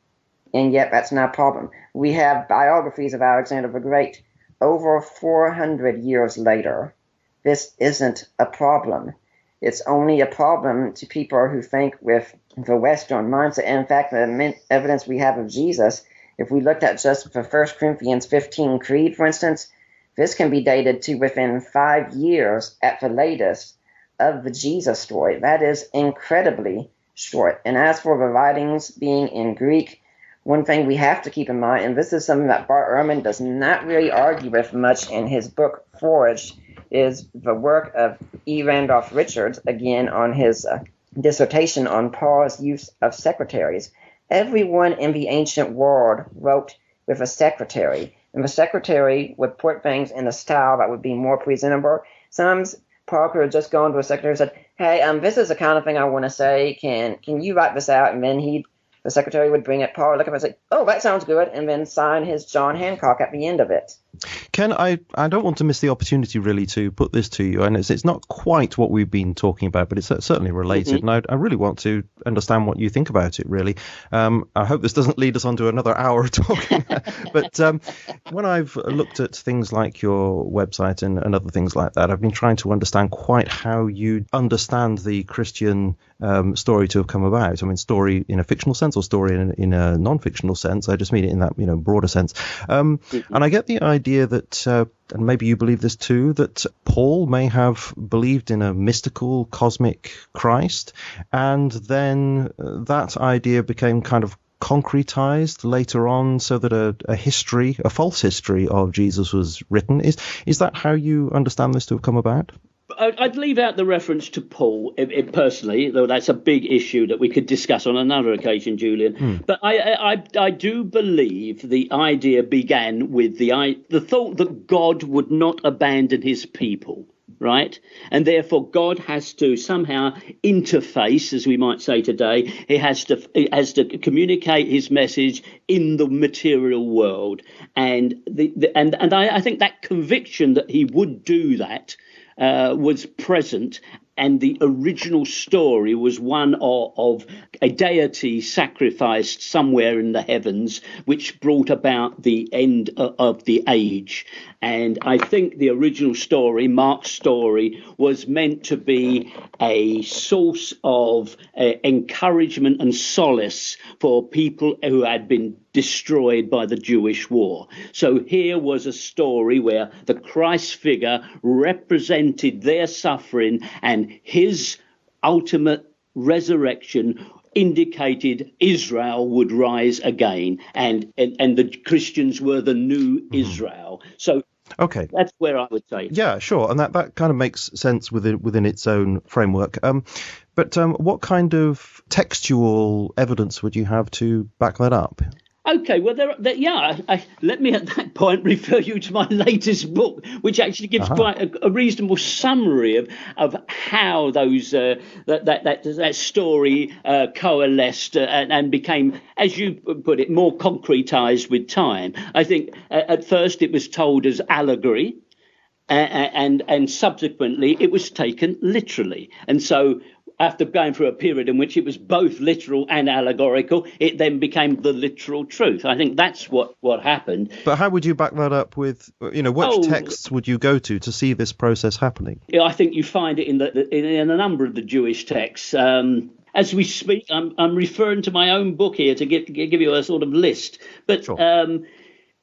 And yet that's not a problem. We have biographies of Alexander the Great over 400 years later. This isn't a problem. It's only a problem to people who think with the Western mindset. And in fact, the evidence we have of Jesus, if we looked at just the 1 Corinthians 15 creed, for instance, this can be dated to within 5 years at the latest of the Jesus story. That is incredibly short. And as for the writings being in Greek, one thing we have to keep in mind, and this is something that Bart Ehrman does not really argue with much in his book Forged, is the work of E. Randolph Richards, again on his dissertation on Paul's use of secretaries. Everyone in the ancient world wrote with a secretary, and the secretary would put things in a style that would be more presentable. Sometimes Paul could have just gone to a secretary and said, hey, this is the kind of thing I want to say. Can you write this out? And then he'd the secretary would bring it, Paul would look up and say, "Oh, that sounds good," and then sign his John Hancock at the end of it. Ken, I don't want to miss the opportunity really to put this to you, and it's not quite what we've been talking about, but it's certainly related, and I really want to understand what you think about it, really. I hope this doesn't lead us on to another hour talking, but when I've looked at things like your website and other things like that, I've been trying to understand quite how you understand the Christian story to have come about. I mean, story in a fictional sense or story in a non-fictional sense. I just mean it in that broader sense. And I get the idea that, and maybe you believe this too, that Paul may have believed in a mystical cosmic Christ, and then that idea became kind of concretized later on so that a false history of Jesus was written. Is that how you understand this to have come about? I'd leave out the reference to Paul personally, though that's a big issue that we could discuss on another occasion, Julian. But I do believe the idea began with the thought that God would not abandon his people, right? And therefore God has to somehow interface, as we might say today. He has to communicate his message in the material world, and I think that conviction that he would do that was present, and the original story was one of a deity sacrificed somewhere in the heavens, which brought about the end of the age. And I think the original story, Mark's story, was meant to be a source of encouragement and solace for people who had been destroyed by the Jewish war. So here was a story where the Christ figure represented their suffering, and his ultimate resurrection indicated Israel would rise again, and the Christians were the new Israel. So okay, that's where I would say. Yeah, sure, and that kind of makes sense within its own framework. But what kind of textual evidence would you have to back that up? Okay, well, let me at that point refer you to my latest book, which actually gives quite a reasonable summary of how those that story coalesced and became, as you put it, more concretized with time. I think at first it was told as allegory, and subsequently it was taken literally, and so, after going through a period in which it was both literal and allegorical, it then became the literal truth. I think that's what happened. But how would you back that up with, which texts would you go to see this process happening? I think you find it in a number of the Jewish texts. As we speak, I'm referring to my own book here to give you a sort of list. But sure.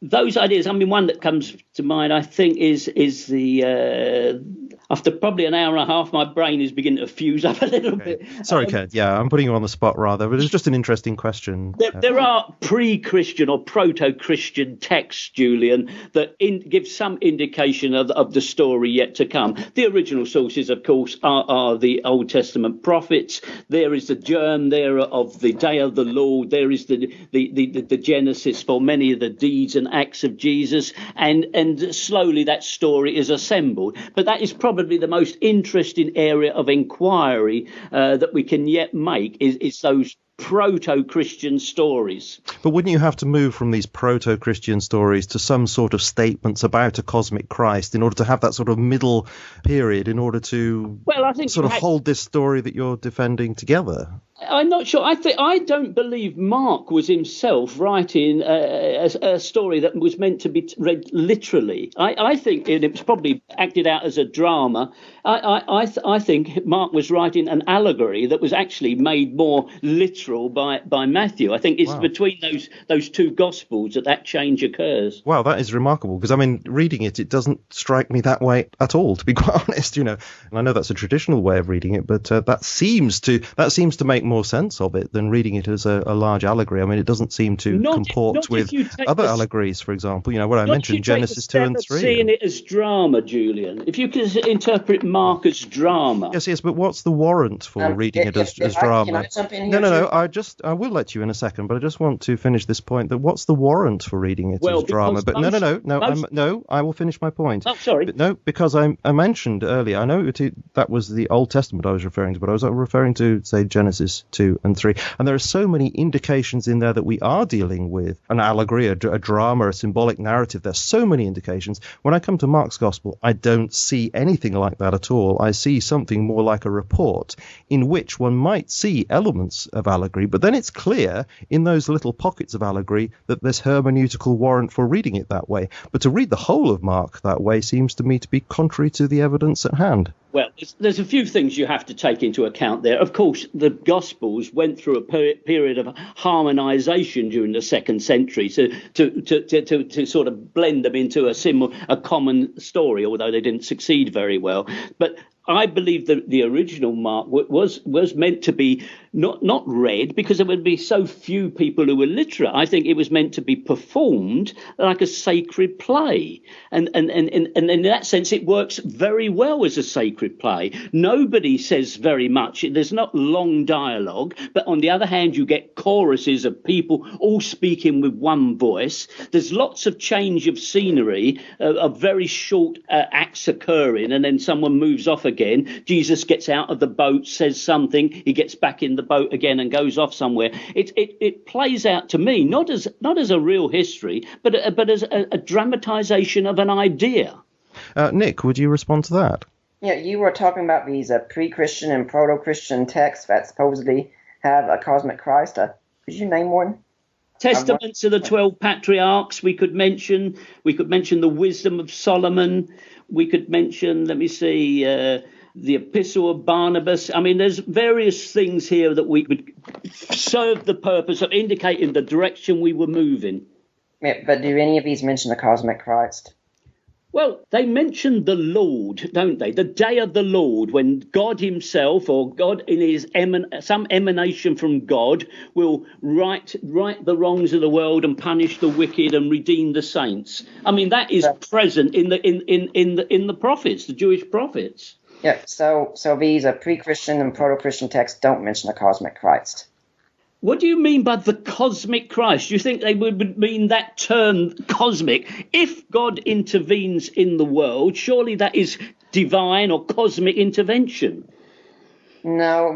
Those ideas, I mean, one that comes to mind, I think, is the after probably an hour and a half, my brain is beginning to fuse up a little bit. Sorry, Ken. Yeah, I'm putting you on the spot rather, but it's just an interesting question. There are pre-Christian or proto-Christian texts, Julian, that give some indication of the story yet to come. The original sources, of course, are the Old Testament prophets. There is the germ there of the day of the Lord. There is the genesis for many of the deeds and acts of Jesus, and slowly that story is assembled. But that is probably the most interesting area of inquiry that we can yet make is those proto-Christian stories. But wouldn't you have to move from these proto-Christian stories to some sort of statements about a cosmic Christ in order to have that sort of middle period, in order to hold this story that you're defending together? I'm not sure. I don't believe Mark was himself writing a story that was meant to be read literally. I think it was probably acted out as a drama. I think Mark was writing an allegory that was actually made more literal by Matthew. I think it's between those two Gospels that change occurs. Wow, that is remarkable, because I mean, reading it doesn't strike me that way at all, to be quite honest. And I know that's a traditional way of reading it, but that seems to make more sense of it than reading it as a large allegory. I mean, it doesn't seem to comport with other allegories, for example. What I mentioned, Genesis 2 and 3. Seeing it as drama, Julian. If you could interpret Mark as drama. Yes, but what's the warrant for reading it as drama? Can I jump in here? No. I will let you in a second, but I just want to finish this point. That what's the warrant for reading it as drama? But no. I will finish my point. Oh, sorry. But no, because I mentioned earlier. I know that was the Old Testament I was referring to, but I was referring to, say, Genesis chapters 2 and 3. And there are so many indications in there that we are dealing with an allegory, a drama, a symbolic narrative. There's so many indications. When I come to Mark's Gospel, I don't see anything like that at all. I see something more like a report in which one might see elements of allegory, but then it's clear in those little pockets of allegory that there's hermeneutical warrant for reading it that way. But to read the whole of Mark that way seems to me to be contrary to the evidence at hand. Well, there's a few things you have to take into account there. Of course, the Gospels went through a period of harmonisation during the 2nd century to sort of blend them into a common story, although they didn't succeed very well. But I believe that the original Mark was meant to be not read because there would be so few people who were literate. I think it was meant to be performed like a sacred play. And in that sense, it works very well as a sacred play. Nobody says very much. There's not long dialogue. But on the other hand, you get choruses of people all speaking with one voice. There's lots of change of scenery, of very short acts occurring, and then someone moves off again. Jesus gets out of the boat, says something, he gets back in the boat again and goes off somewhere. It plays out to me not as a real history, but as a dramatization of an idea. Nick, would you respond to that? Yeah, you were talking about these pre-Christian and proto-Christian texts that supposedly have a cosmic Christ. Could you name one? Testaments of the 12 patriarchs. We could mention the wisdom of Solomon. We could mention, the epistle of Barnabas. I mean, there's various things here that we could serve the purpose of indicating the direction we were moving. Yeah, but do any of these mention the cosmic Christ? Well, they mention the Lord, don't they? The day of the Lord, when God himself, or God in his some emanation from God, will right the wrongs of the world and punish the wicked and redeem the saints. I mean, that is present in the prophets, the Jewish prophets. Yeah. So these pre-Christian and proto-Christian texts don't mention the cosmic Christ. What do you mean by the cosmic Christ? Do you think they would mean that term cosmic? If God intervenes in the world, surely that is divine or cosmic intervention. No,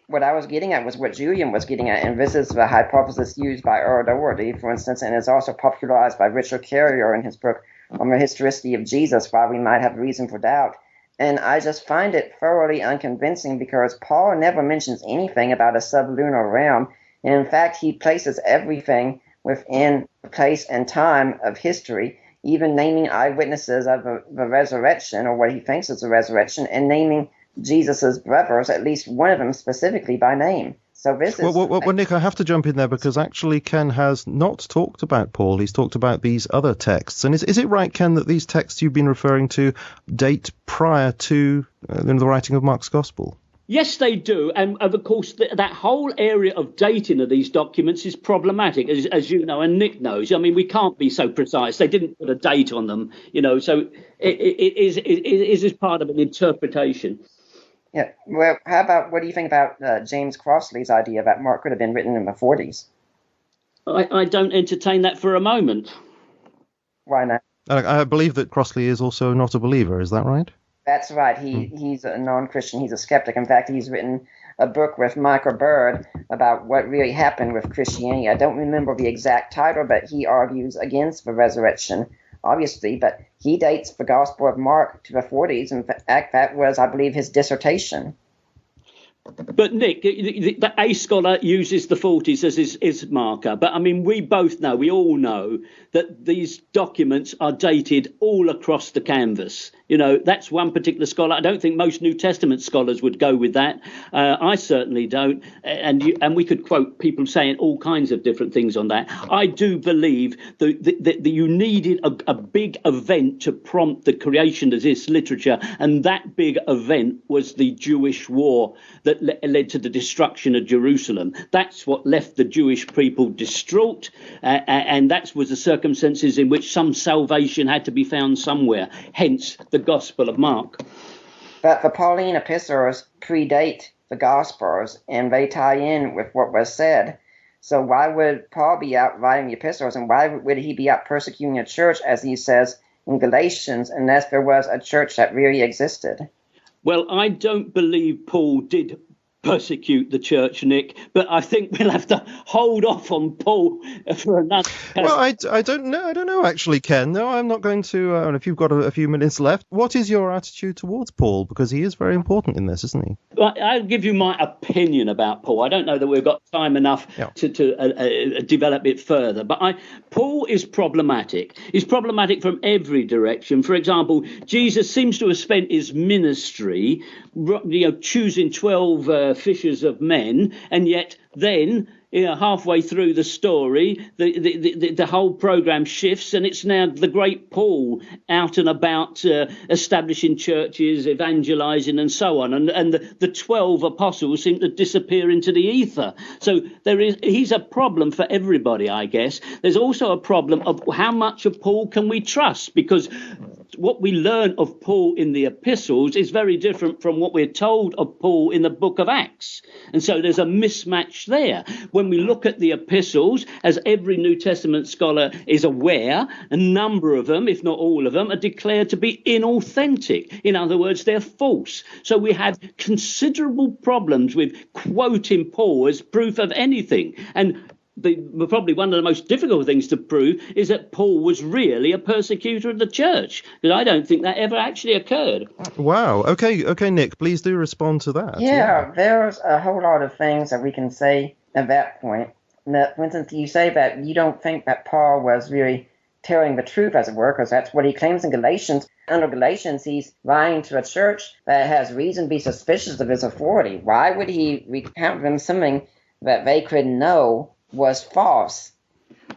what I was getting at was what Julian was getting at, and this is the hypothesis used by Earl Doherty, for instance, and is also popularized by Richard Carrier in his book on the historicity of Jesus, Why We Might Have Reason for Doubt. And I just find it thoroughly unconvincing because Paul never mentions anything about a sublunar realm. And in fact, he places everything within the place and time of history, even naming eyewitnesses of the resurrection, or what he thinks is the resurrection, and naming Jesus's brothers, at least one of them specifically by name. So this is... Well, Nick, I have to jump in there because actually Ken has not talked about Paul. He's talked about these other texts. And is it right, Ken, that these texts you've been referring to date prior to the writing of Mark's Gospel? Yes, they do. And of course, that whole area of dating of these documents is problematic, as you know, and Nick knows. I mean, we can't be so precise. They didn't put a date on them, so it is part of an interpretation. Yeah. Well, what do you think about James Crossley's idea that Mark could have been written in the 40s? I don't entertain that for a moment. Why not? I believe that Crossley is also not a believer. Is that right? That's right. He's a non-Christian. He's a skeptic. In fact, he's written a book with Michael Bird about what really happened with Christianity. I don't remember the exact title, but he argues against the resurrection, obviously. But he dates the Gospel of Mark to the 40s. In fact, that was, I believe, his dissertation. But Nick, a scholar uses the 40s as his marker. But I mean, we all know that these documents are dated all across the canvas. That's one particular scholar. I don't think most New Testament scholars would go with that. I certainly don't. And we could quote people saying all kinds of different things on that. I do believe that you needed a big event to prompt the creation of this literature. And that big event was the Jewish war that led to the destruction of Jerusalem. That's what left the Jewish people distraught. And that was the circumstances in which some salvation had to be found somewhere. Hence the Gospel of Mark. But the Pauline epistles predate the Gospels, and they tie in with what was said. So why would Paul be out writing the epistles, and why would he be out persecuting a church, as he says in Galatians, unless there was a church that really existed? Well, I don't believe Paul did persecute the church, Nick, but I think we'll have to hold off on Paul for another. Well, I don't know. I don't know, actually, Ken. No, I'm not going to. And if you've got a few minutes left, what is your attitude towards Paul? Because he is very important in this, isn't he? Well, I'll give you my opinion about Paul. I don't know that we've got time enough to develop it further, but Paul is problematic. He's problematic from every direction. For example, Jesus seems to have spent his ministry, choosing 12 fishers of men, and yet then, halfway through the story, the whole program shifts, and it's now the great Paul out and about, establishing churches, evangelizing, and so on. And the 12 apostles seem to disappear into the ether. So he's a problem for everybody, I guess. There's also a problem of how much of Paul can we trust, because what we learn of Paul in the epistles is very different from what we're told of Paul in the book of Acts. And so there's a mismatch there. When we look at the epistles, as every New Testament scholar is aware, a number of them, if not all of them, are declared to be inauthentic. In other words, they're false. So we have considerable problems with quoting Paul as proof of anything. And probably one of the most difficult things to prove is that Paul was really a persecutor of the church, because I don't think that ever actually occurred. Wow. Okay, Nick, please do respond to that. Yeah, there's a whole lot of things that we can say at that point. Now, for instance, you say that you don't think that Paul was really telling the truth, as it were, because that's what he claims in Galatians. Under Galatians, he's lying to a church that has reason to be suspicious of his authority. Why would he recount them something that they could know was false,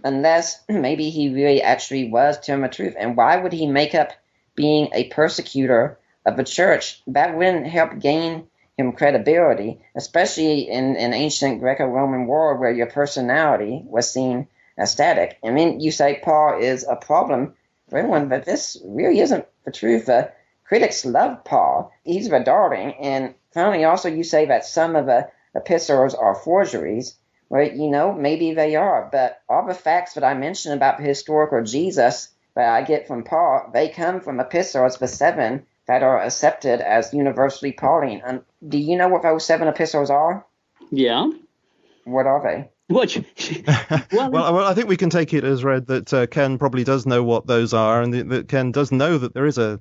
unless maybe he really actually was telling the truth? And why would he make up being a persecutor of the church? That wouldn't help gain him credibility, especially in an ancient Greco-Roman world where your personality was seen as static. I mean, you say Paul is a problem for everyone, but this really isn't the truth. Critics love Paul. He's the darling. And finally, also, you say that some of the epistles are forgeries. Well, maybe they are, but all the facts that I mentioned about the historical Jesus that I get from Paul, they come from epistles, the 7 that are accepted as universally Pauline. And do you know what those 7 epistles are? Yeah. What are they? Well, I think we can take it as read that Ken probably does know what those are, and that Ken does know that there is a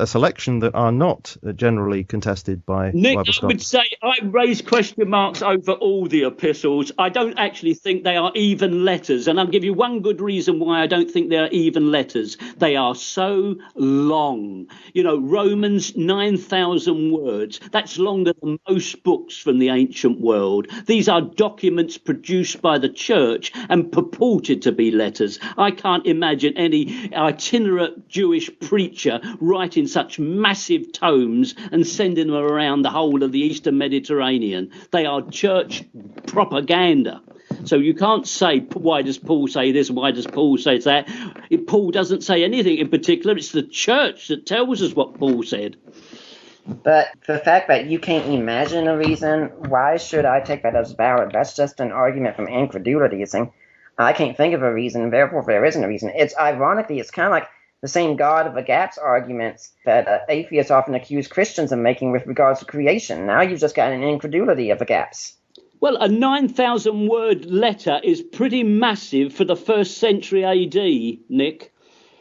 selection that are not generally contested by Nick, Bible scholars. I would say I raise question marks over all the epistles. I don't actually think they are even letters, and I'll give you one good reason why I don't think they're even letters. They are so long. Romans, 9,000 words. That's longer than most books from the ancient world. These are documents produced by the church and purported to be letters. I can't imagine any itinerant Jewish preacher writing such massive tomes and sending them around the whole of the Eastern Mediterranean. They are church propaganda. So you can't say, why does Paul say this? Why does Paul say that? Paul doesn't say anything in particular. It's the church that tells us what Paul said. But the fact that you can't imagine a reason, why should I take that as valid? That's just an argument from incredulity. It's saying, I can't think of a reason, therefore there isn't a reason. It's kind of like the same God of the gaps arguments that atheists often accuse Christians of making with regards to creation. Now you've just got an incredulity of the gaps. Well, a 9,000 word letter is pretty massive for the 1st century AD, Nick.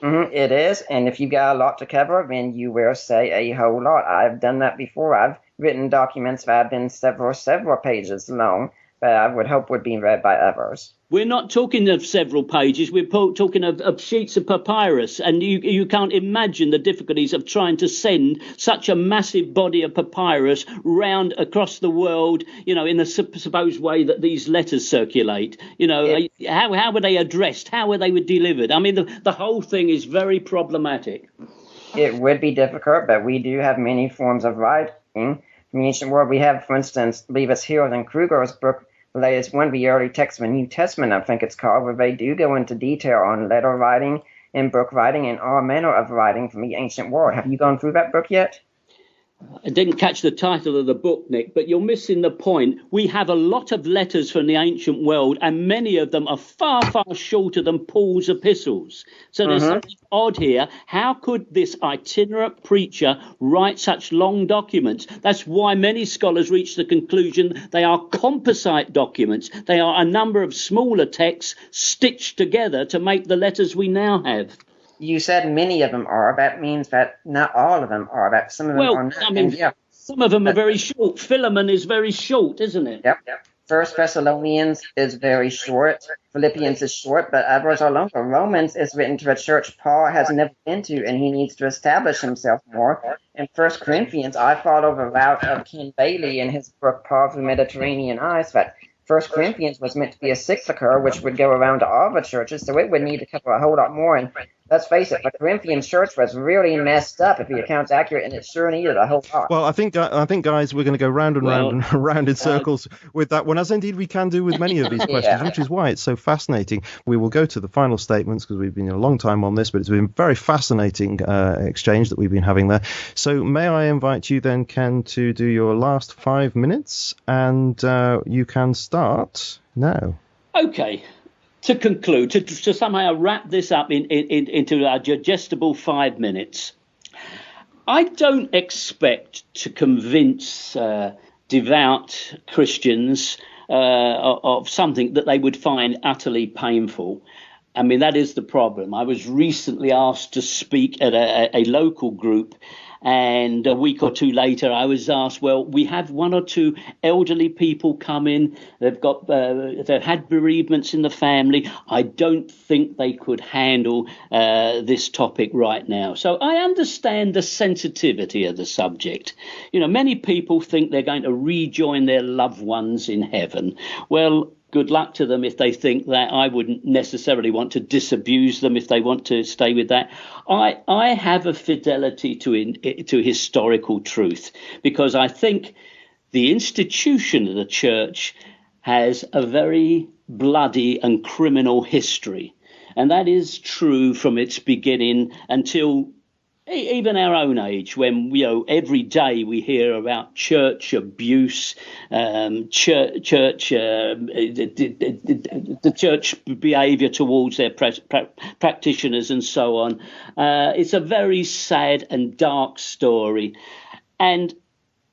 It is, and if you've got a lot to cover, then you will say a whole lot. I've done that before. I've written documents that have been several pages long that I would hope would be read by others. We're not talking of several pages. We're talking of sheets of papyrus, and you can't imagine the difficulties of trying to send such a massive body of papyrus round across the world, in the supposed way that these letters circulate. How were they addressed? How were they delivered? I mean, the whole thing is very problematic. It would be difficult, but we do have many forms of writing. In the ancient world, we have, for instance, I believe it's Hill and Kruger's book, the latest one, the early text of the New Testament, I think it's called, where they do go into detail on letter writing and book writing and all manner of writing from the ancient world. Have you gone through that book yet? I didn't catch the title of the book, Nick, but you're missing the point. We have a lot of letters from the ancient world, and many of them are far, far shorter than Paul's epistles. So there's something odd here. How could this itinerant preacher write such long documents? That's why many scholars reach the conclusion they are composite documents. They are a number of smaller texts stitched together to make the letters we now have. You said many of them are. That means that not all of them are. That some of them are not. I mean, some of them are very short. Philemon is very short, isn't it? Yep. First Thessalonians is very short. Philippians is short, but others are longer. Romans is written to a church Paul has never been to, and he needs to establish himself more. In First Corinthians, I follow the route of Ken Bailey in his book Paul Through Mediterranean Eyes, but First Corinthians was meant to be a cyclical, which would go around to all the churches, so it would need to cover a whole lot more. And let's face it, the Corinthian church was really messed up, if the account's accurate, and it sure needed a whole lot. Well, I think, guys, we're going to go round and round and round in circles with that one, as indeed we can do with many of these questions, which is why it's so fascinating. We will go to the final statements because we've been a long time on this, but it's been a very fascinating exchange that we've been having there. So may I invite you then, Ken, to do your last 5 minutes, and you can start now. Okay. To conclude, to somehow wrap this up into a digestible 5 minutes, I don't expect to convince devout Christians of something that they would find utterly painful. I mean, that is the problem. I was recently asked to speak at a local group, and a week or two later, I was asked, well, we have one or two elderly people come in. They've had bereavements in the family. I don't think they could handle this topic right now. So I understand the sensitivity of the subject. You know, many people think they're going to rejoin their loved ones in heaven. Well, good luck to them if they think that. I wouldn't necessarily want to disabuse them if they want to stay with that. I have a fidelity to historical truth, because I think the institution of the church has a very bloody and criminal history. And that is true from its beginning until even our own age, when every day we hear about church abuse, the church behaviour towards their practitioners, and so on. It's a very sad and dark story, and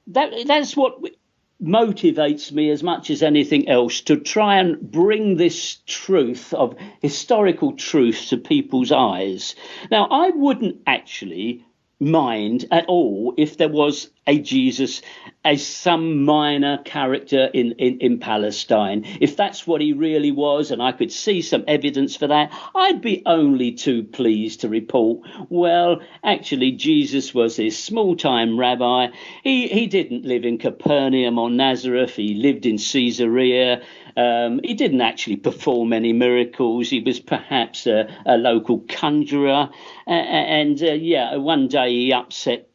that's what motivates me as much as anything else, to try and bring this truth of historical truth to people's eyes. Now, I wouldn't actually mind at all if there was a Jesus as some minor character in Palestine. If that's what he really was, and I could see some evidence for that, I'd be only too pleased to report, well, actually, Jesus was this small-time rabbi. He didn't live in Capernaum or Nazareth. He lived in Caesarea. He didn't actually perform any miracles. He was perhaps a local conjurer. One day he upset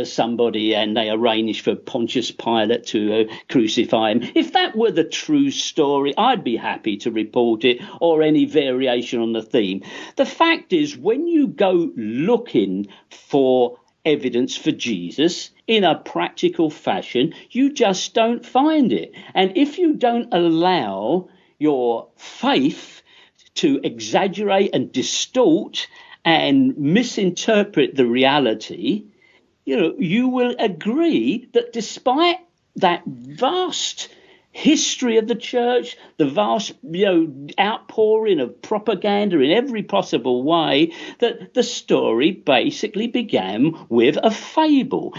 somebody, and they arranged for Pontius Pilate to crucify him. If that were the true story, I'd be happy to report it, or any variation on the theme. The fact is, when you go looking for evidence for Jesus in a practical fashion, you just don't find it. And if you don't allow your faith to exaggerate and distort and misinterpret the reality, you will agree that despite that vast history of the church, the vast outpouring of propaganda in every possible way, that the story basically began with a fable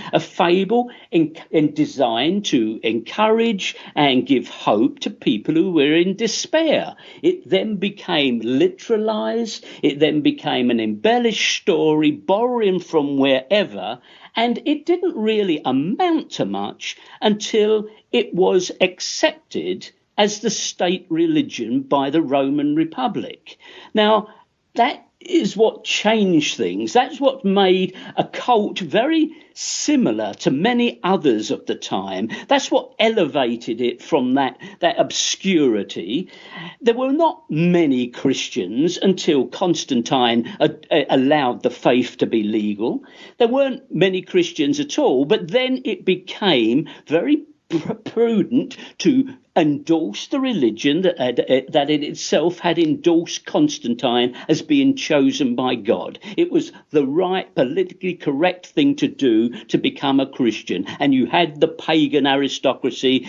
designed to encourage and give hope to people who were in despair. It then became literalized. It then became an embellished story, borrowing from wherever, and it didn't really amount to much until it was accepted as the state religion by the Roman Republic. Now, that is what changed things. That's what made a cult very similar to many others of the time. That's what elevated it from that obscurity. There were not many Christians until Constantine allowed the faith to be legal. There weren't many Christians at all, but then it became very prudent to endorse the religion that it itself had endorsed Constantine as being chosen by God. It was the right, politically correct thing to do to become a Christian. And you had the pagan aristocracy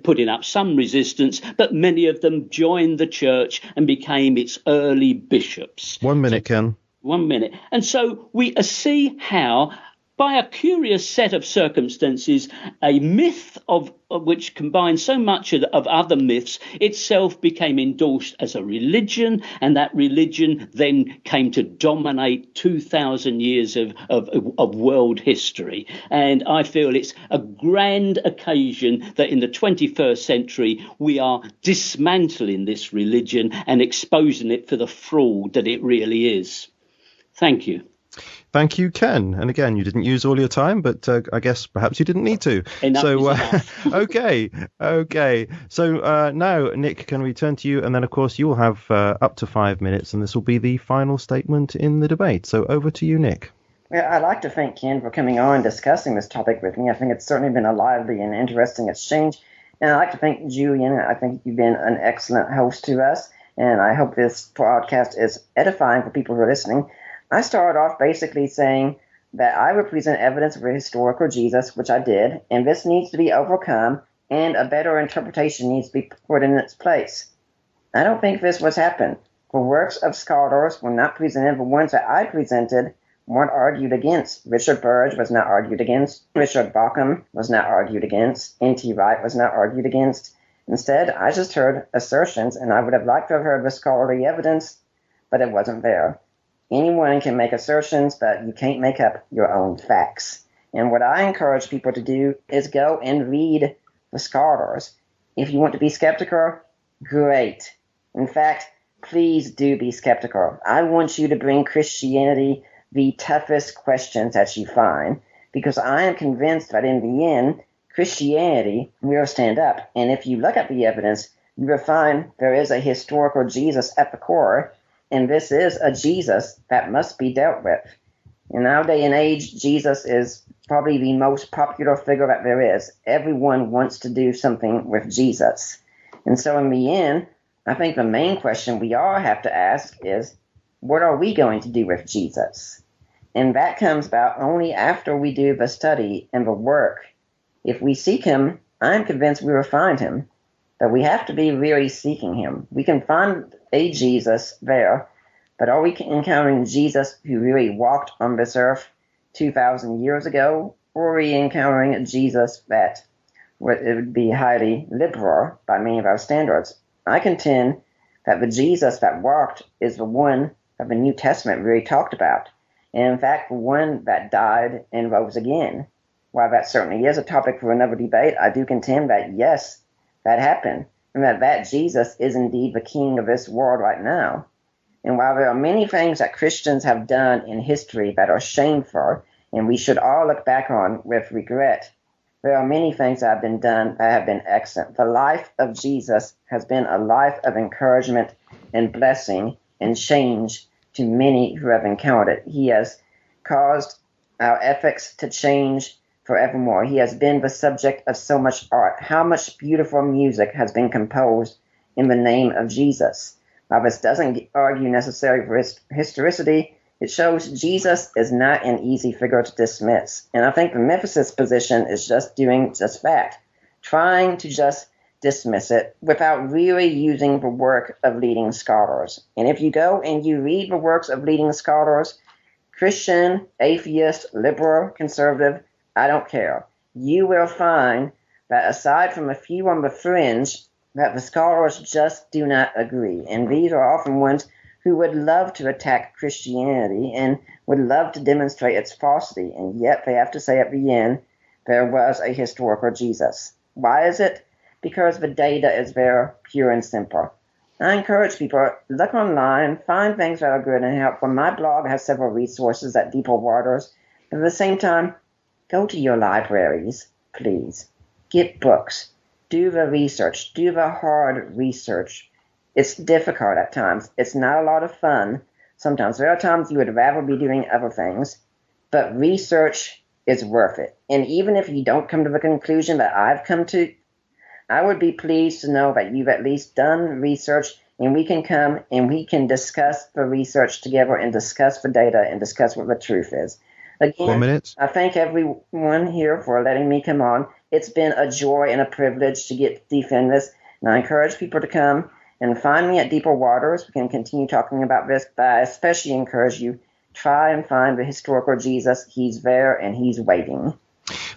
putting up some resistance, but many of them joined the church and became its early bishops. 1 minute, Ken. 1 minute. And so we see how, by a curious set of circumstances, a myth of which combined so much of other myths itself became endorsed as a religion, and that religion then came to dominate 2,000 years of world history. And I feel it's a grand occasion that in the 21st century we are dismantling this religion and exposing it for the fraud that it really is. Thank you. Thank you, Ken. And again, you didn't use all your time, but I guess perhaps you didn't need to. Enough so, is enough. Okay. So now, Nick, can we turn to you? And then, of course, you will have up to 5 minutes, and this will be the final statement in the debate. So over to you, Nick. Well, I'd like to thank Ken for coming on and discussing this topic with me. I think it's certainly been a lively and interesting exchange. And I'd like to thank Julian. I think you've been an excellent host to us, and I hope this podcast is edifying for people who are listening. I started off basically saying that I would present evidence of a historical Jesus, which I did, and this needs to be overcome, and a better interpretation needs to be put in its place. I don't think this was happened. The works of scholars were not presented. The ones that I presented weren't argued against. Richard Burge was not argued against. Richard Bauckham was not argued against. N.T. Wright was not argued against. Instead, I just heard assertions, and I would have liked to have heard the scholarly evidence, but it wasn't there. Anyone can make assertions, but you can't make up your own facts. And what I encourage people to do is go and read the scholars. If you want to be skeptical, great. In fact, please do be skeptical. I want you to bring Christianity the toughest questions that you find, because I am convinced that in the end, Christianity will stand up. And if you look at the evidence, you will find there is a historical Jesus at the core. And this is a Jesus that must be dealt with. In our day and age, Jesus is probably the most popular figure that there is. Everyone wants to do something with Jesus. And so in the end, I think the main question we all have to ask is, what are we going to do with Jesus? And that comes about only after we do the study and the work. If we seek him, I'm convinced we will find him. But we have to be really seeking him. We can find a Jesus there, but are we encountering Jesus who really walked on this earth 2,000 years ago, or are we encountering a Jesus that would be highly liberal by many of our standards? I contend that the Jesus that walked is the one that the New Testament really talked about, and in fact the one that died and rose again. While that certainly is a topic for another debate, I do contend that yes, that happened, and that Jesus is indeed the king of this world right now. And while there are many things that Christians have done in history that are shameful, and we should all look back on with regret, there are many things that have been done that have been excellent. The life of Jesus has been a life of encouragement and blessing and change to many who have encountered it. He has caused our ethics to change forevermore. He has been the subject of so much art. How much beautiful music has been composed in the name of Jesus? While this doesn't argue necessarily for historicity, it shows Jesus is not an easy figure to dismiss. And I think the Memphis position is just doing just that, trying to just dismiss it without really using the work of leading scholars. And if you go and you read the works of leading scholars, Christian, atheist, liberal, conservative, I don't care. You will find that aside from a few on the fringe, that the scholars just do not agree. And these are often ones who would love to attack Christianity and would love to demonstrate its falsity. And yet they have to say at the end, there was a historical Jesus. Why is it? Because the data is very pure and simple. I encourage people, look online, find things that are good and helpful. My blog has several resources at Deeper Waters. But at the same time, go to your libraries, please. Get books. Do the research. Do the hard research. It's difficult at times. It's not a lot of fun. Sometimes there are times you would rather be doing other things. But research is worth it. And even if you don't come to the conclusion that I've come to, I would be pleased to know that you've at least done research, and we can come and we can discuss the research together and discuss the data and discuss what the truth is. Again, 4 minutes. I thank everyone here for letting me come on. It's been a joy and a privilege to get to defend this, and I encourage people to come and find me at Deeper Waters. We can continue talking about this, but I especially encourage you, try and find the historical Jesus. He's there and he's waiting.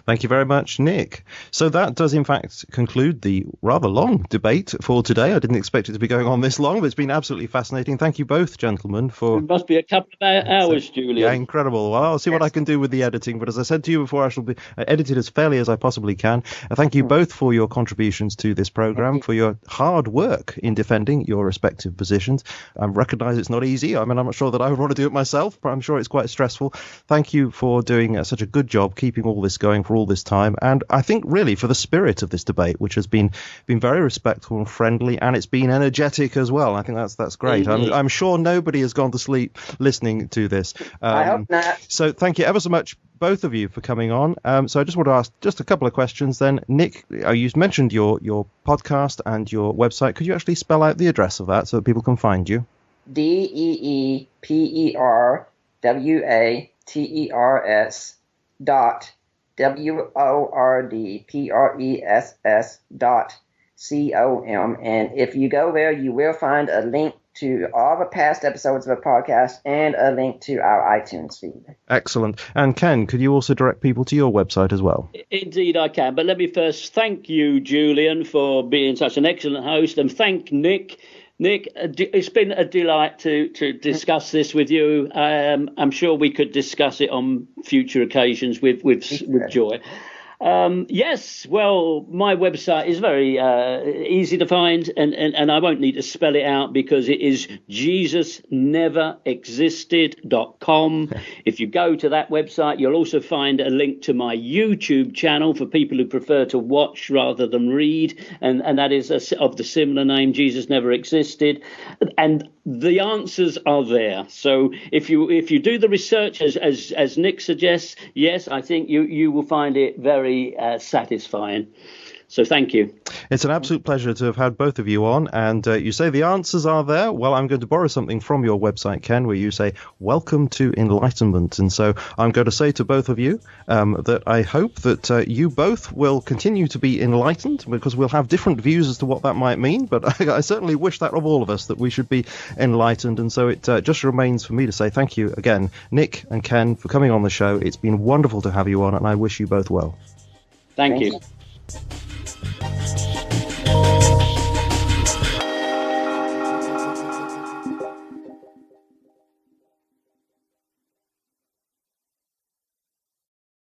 Thank you very much, Nick. So that does, in fact, conclude the rather long debate for today. I didn't expect it to be going on this long, but it's been absolutely fascinating. Thank you both, gentlemen, for... It must be a couple of hours, Julian. Yeah, incredible. Well, I'll see what I can do with the editing, but as I said to you before, I shall be edited as fairly as I possibly can. Thank you both for your contributions to this programme, for your hard work in defending your respective positions. I recognise it's not easy. I mean, I'm not sure that I would want to do it myself, but I'm sure it's quite stressful. Thank you for doing such a good job keeping all this going for all this time, and I think really for the spirit of this debate, which has been very respectful and friendly, and it's been energetic as well. I think that's great. I'm sure nobody has gone to sleep listening to this. I hope not. So thank you ever so much, both of you, for coming on. So I just want to ask just a couple of questions then. Nick, you mentioned your podcast and your website. Could you actually spell out the address of that so that people can find you? DEEPERWATERS.WORDPRESS.com. And if you go there, you will find a link to all the past episodes of the podcast and a link to our iTunes feed. Excellent. And Ken, could you also direct people to your website as well? Indeed, I can. But let me first thank you, Julian, for being such an excellent host, and thank Nick. Nick, it's been a delight to discuss this with you. I'm sure we could discuss it on future occasions with joy. Yes, well, my website is very easy to find, and I won't need to spell it out because it is JesusNeverExisted.com. If you go to that website, you'll also find a link to my YouTube channel for people who prefer to watch rather than read, and that is of the similar name, Jesus Never Existed. And the answers are there. So if you do the research as Nick suggests, yes, I think you will find it very satisfying. So thank you. It's an absolute pleasure to have had both of you on. And you say the answers are there. Well, I'm going to borrow something from your website, Ken, where you say, welcome to enlightenment. And so I'm going to say to both of you that I hope that you both will continue to be enlightened, because we'll have different views as to what that might mean. But I certainly wish that of all of us, that we should be enlightened. And so it just remains for me to say thank you again, Nick and Ken, for coming on the show. It's been wonderful to have you on, and I wish you both well. Thank you.